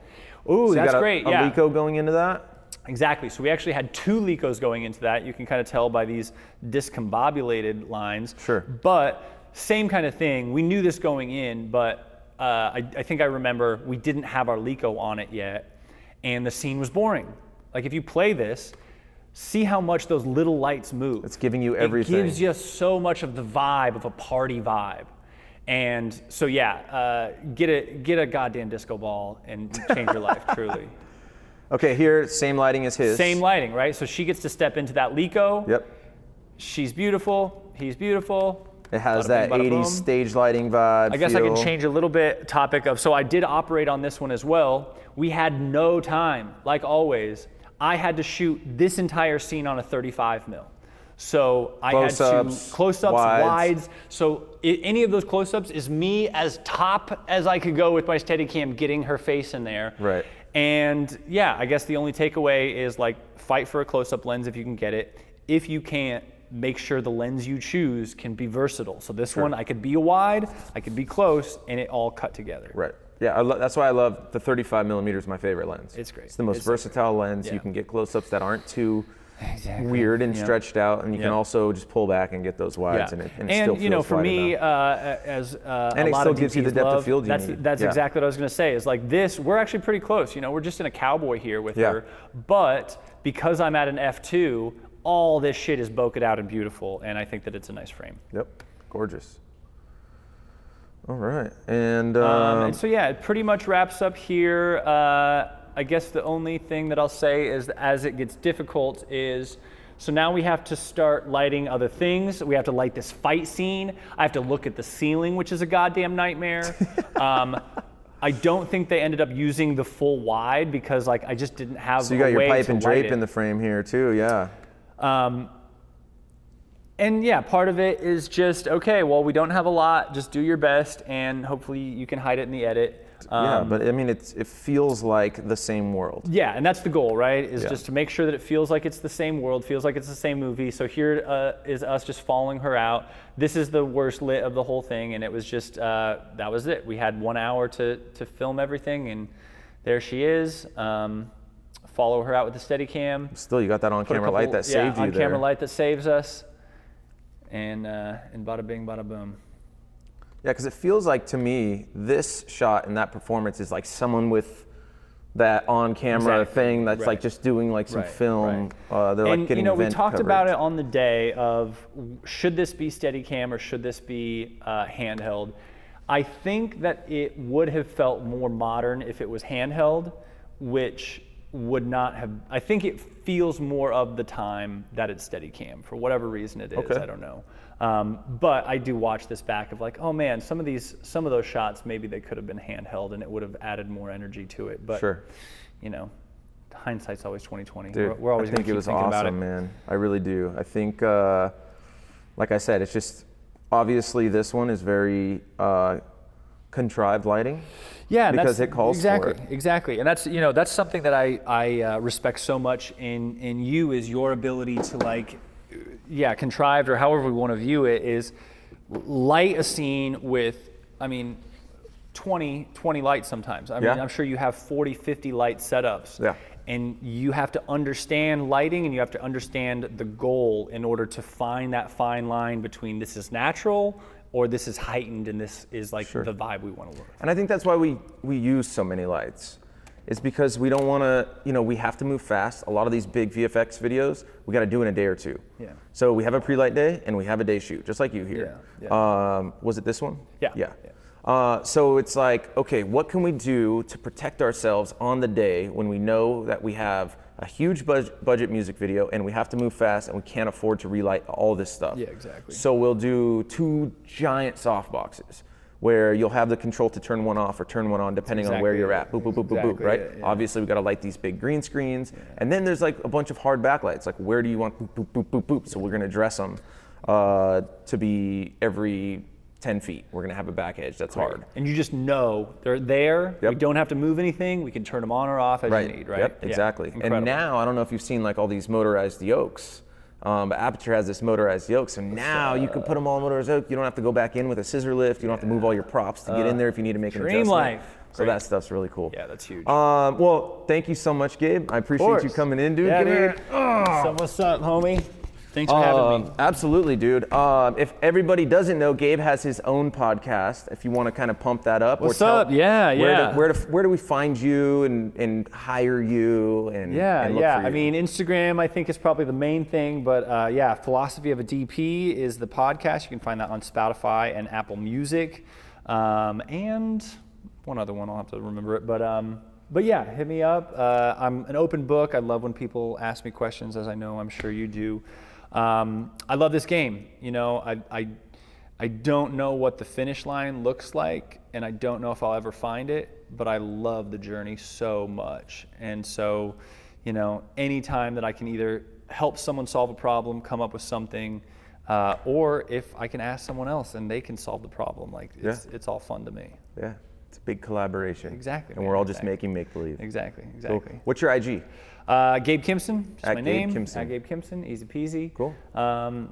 B: Ooh,
A: so
B: that's
A: you got
B: great,
A: a
B: yeah.
A: Leco going into that?
B: Exactly, so we actually had 2 Lecos going into that. You can kind of tell by these discombobulated lines.
A: Sure.
B: But same kind of thing, we knew this going in, but I think I remember we didn't have our Leco on it yet, and the scene was boring. Like if you play this, see how much those little lights move.
A: It's giving you everything.
B: It gives you so much of the vibe of a party vibe. And so get a goddamn disco ball and change your life, truly.
A: Okay, here, same lighting as his.
B: Same lighting, right? So she gets to step into that Lico.
A: Yep.
B: She's beautiful. He's beautiful.
A: It has
B: Bada
A: that
B: bing, bada
A: 80s
B: boom.
A: stage lighting vibe.
B: I guess I
A: feel.
B: can change a little bit topic of, so I did operate on this one as well. We had no time, like always. I had to shoot this entire scene on a 35 mil. So I had to close-ups, wides. So any of those close-ups is me as top as I could go with my Steadicam, getting her face in there.
A: Right.
B: And yeah, I guess the only takeaway is like fight for a close-up lens if you can get it. If you can't, make sure the lens you choose can be versatile. So this one, I could be a wide, I could be close, and it all cut together.
A: Right. Yeah, that's why I love the 35 millimeters. My favorite lens.
B: It's great.
A: It's the most versatile lens.
B: Yeah.
A: You can get close-ups that aren't too weird and stretched out, and you can also just pull back and get those wides, and it still feels
B: you know, for
A: wide
B: me,
A: enough.
B: as
A: and
B: a
A: it
B: lot
A: still
B: of
A: gives you the
B: DPs
A: depth
B: love,
A: of field you need.
B: That's exactly what I was going to say. Is like this, we're actually pretty close. You know, we're just in a cowboy here with her, but because I'm at an f2, all this shit is bokeh out and beautiful, and I think that it's a nice frame.
A: Yep, gorgeous. All right, and
B: so yeah, it pretty much wraps up here. I guess the only thing that I'll say is, as it gets difficult, is so now we have to start lighting other things. We have to light this fight scene. I have to look at the ceiling, which is a goddamn nightmare. I don't think they ended up using the full wide because like I just didn't have.
A: So you got your pipe and drape
B: it
A: in the frame here too, yeah.
B: And yeah, part of it is just, okay, well, we don't have a lot, just do your best, and hopefully you can hide it in the edit.
A: Yeah, but I mean, it feels like the same world.
B: Yeah, and that's the goal, right? Is just to make sure that it feels like it's the same world, feels like it's the same movie. So here is us just following her out. This is the worst lit of the whole thing, and it was just, that was it. We had 1 hour to film everything, and there she is. Follow her out with the Steadicam.
A: Still, you got that on-camera light that saved you there.
B: On-camera light that saves us. And bada bing, bada boom.
A: Yeah, because it feels like to me, this shot and that performance is like someone with that on-camera thing that's like just doing like some film. They're like getting
B: we
A: event
B: talked
A: coverage.
B: about it on the day of, should this be Steadicam or should this be handheld? I think that it would have felt more modern if it was handheld, which would not have, I think it feels more of the time that it's Steadicam, for whatever reason it is, I don't know. But I do watch this back of like, oh man, some of those shots, maybe they could have been handheld and it would have added more energy to it. But, you know, hindsight's always 20/20.
A: Dude,
B: We're always going to keep thinking about it.
A: I think it was awesome, man. I really do. I think, like I said, it's just, obviously this one is very contrived lighting.
B: Yeah,
A: because it calls for it.
B: Exactly, and that's something that I respect so much in you, is your ability to like, contrived, or however we want to view it, is light a scene with, 20 lights sometimes. I mean, I'm sure you have 40, 50 light setups. Yeah. And you have to understand lighting, and you have to understand the goal in order to find that fine line between this is natural or this is heightened and this is like the vibe we want to work with.
A: And I think that's why we use so many lights. It's because we don't want to, we have to move fast. A lot of these big VFX videos, we got to do in a day or two. Yeah. So we have a pre-light day and we have a day shoot, just like you here. Was it this one? Yeah. So it's like, okay, what can we do to protect ourselves on the day when we know that we have a huge budget music video and we have to move fast and we can't afford to relight all this stuff?
B: Yeah, exactly.
A: So we'll do 2 giant soft boxes where you'll have the control to turn one off or turn one on depending on where you're at. Boop, boop, boop, boop, boop, right? Yeah. Obviously, we got to light these big green screens. Yeah. And then there's like a bunch of hard backlights. Like, where do you want boop, boop, boop, boop, boop? So we're going to dress them to be every 10 feet. We're going to have a back edge. That's hard.
B: And you just know they're there. Yep. We don't have to move anything. We can turn them on or off as you need, right?
A: Yep, exactly. And now, I don't know if you've seen like all these motorized yokes. But Aperture has this motorized yoke, so now you can put them all in motorized yoke. You don't have to go back in with a scissor lift. You don't have to move all your props to get in there if you need to make an adjustment.
B: Life.
A: So that stuff's really cool.
B: Yeah, that's huge.
A: Well, thank you so much, Gabe. I appreciate you coming in, dude.
B: Yeah, dude. So what's up, homie? Thanks for having me.
A: Absolutely, dude. If everybody doesn't know, Gabe has his own podcast. If you want to kind of pump that up.
B: What's up? Yeah.
A: Where do we find you and hire you and look for you?
B: I mean, Instagram I think is probably the main thing, but Philosophy of a DP is the podcast. You can find that on Spotify and Apple Music, and one other one, I'll have to remember it, but But yeah, hit me up. I'm an open book. I love when people ask me questions, as I know I'm sure you do. I love this game. You know, I don't know what the finish line looks like, and I don't know if I'll ever find it, but I love the journey so much. And so, you know, anytime that I can either help someone solve a problem, come up with something, or if I can ask someone else and they can solve the problem, like it's all fun to me.
A: Yeah, it's a big collaboration.
B: Exactly.
A: And we're all just making make-believe.
B: Exactly.
A: Cool. What's your IG?
B: Gabe Kimpson, just
A: At
B: my
A: Gabe
B: name.
A: Kimpson.
B: At Gabe Kimpson, easy peasy.
A: Cool.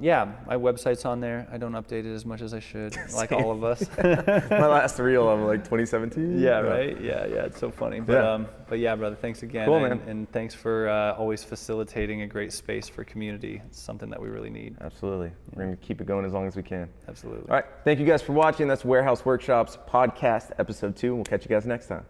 B: Yeah, my website's on there. I don't update it as much as I should, like all of us.
A: My last reel, I'm like 2017.
B: Yeah, right? Yeah, it's so funny. But yeah, brother, thanks again.
A: Cool, man.
B: And thanks for always facilitating a great space for community. It's something that we really need.
A: Absolutely. We're going to keep it going as long as we can.
B: Absolutely.
A: All right. Thank you guys for watching. That's Warehouse Workshops Podcast, Episode 2. We'll catch you guys next time.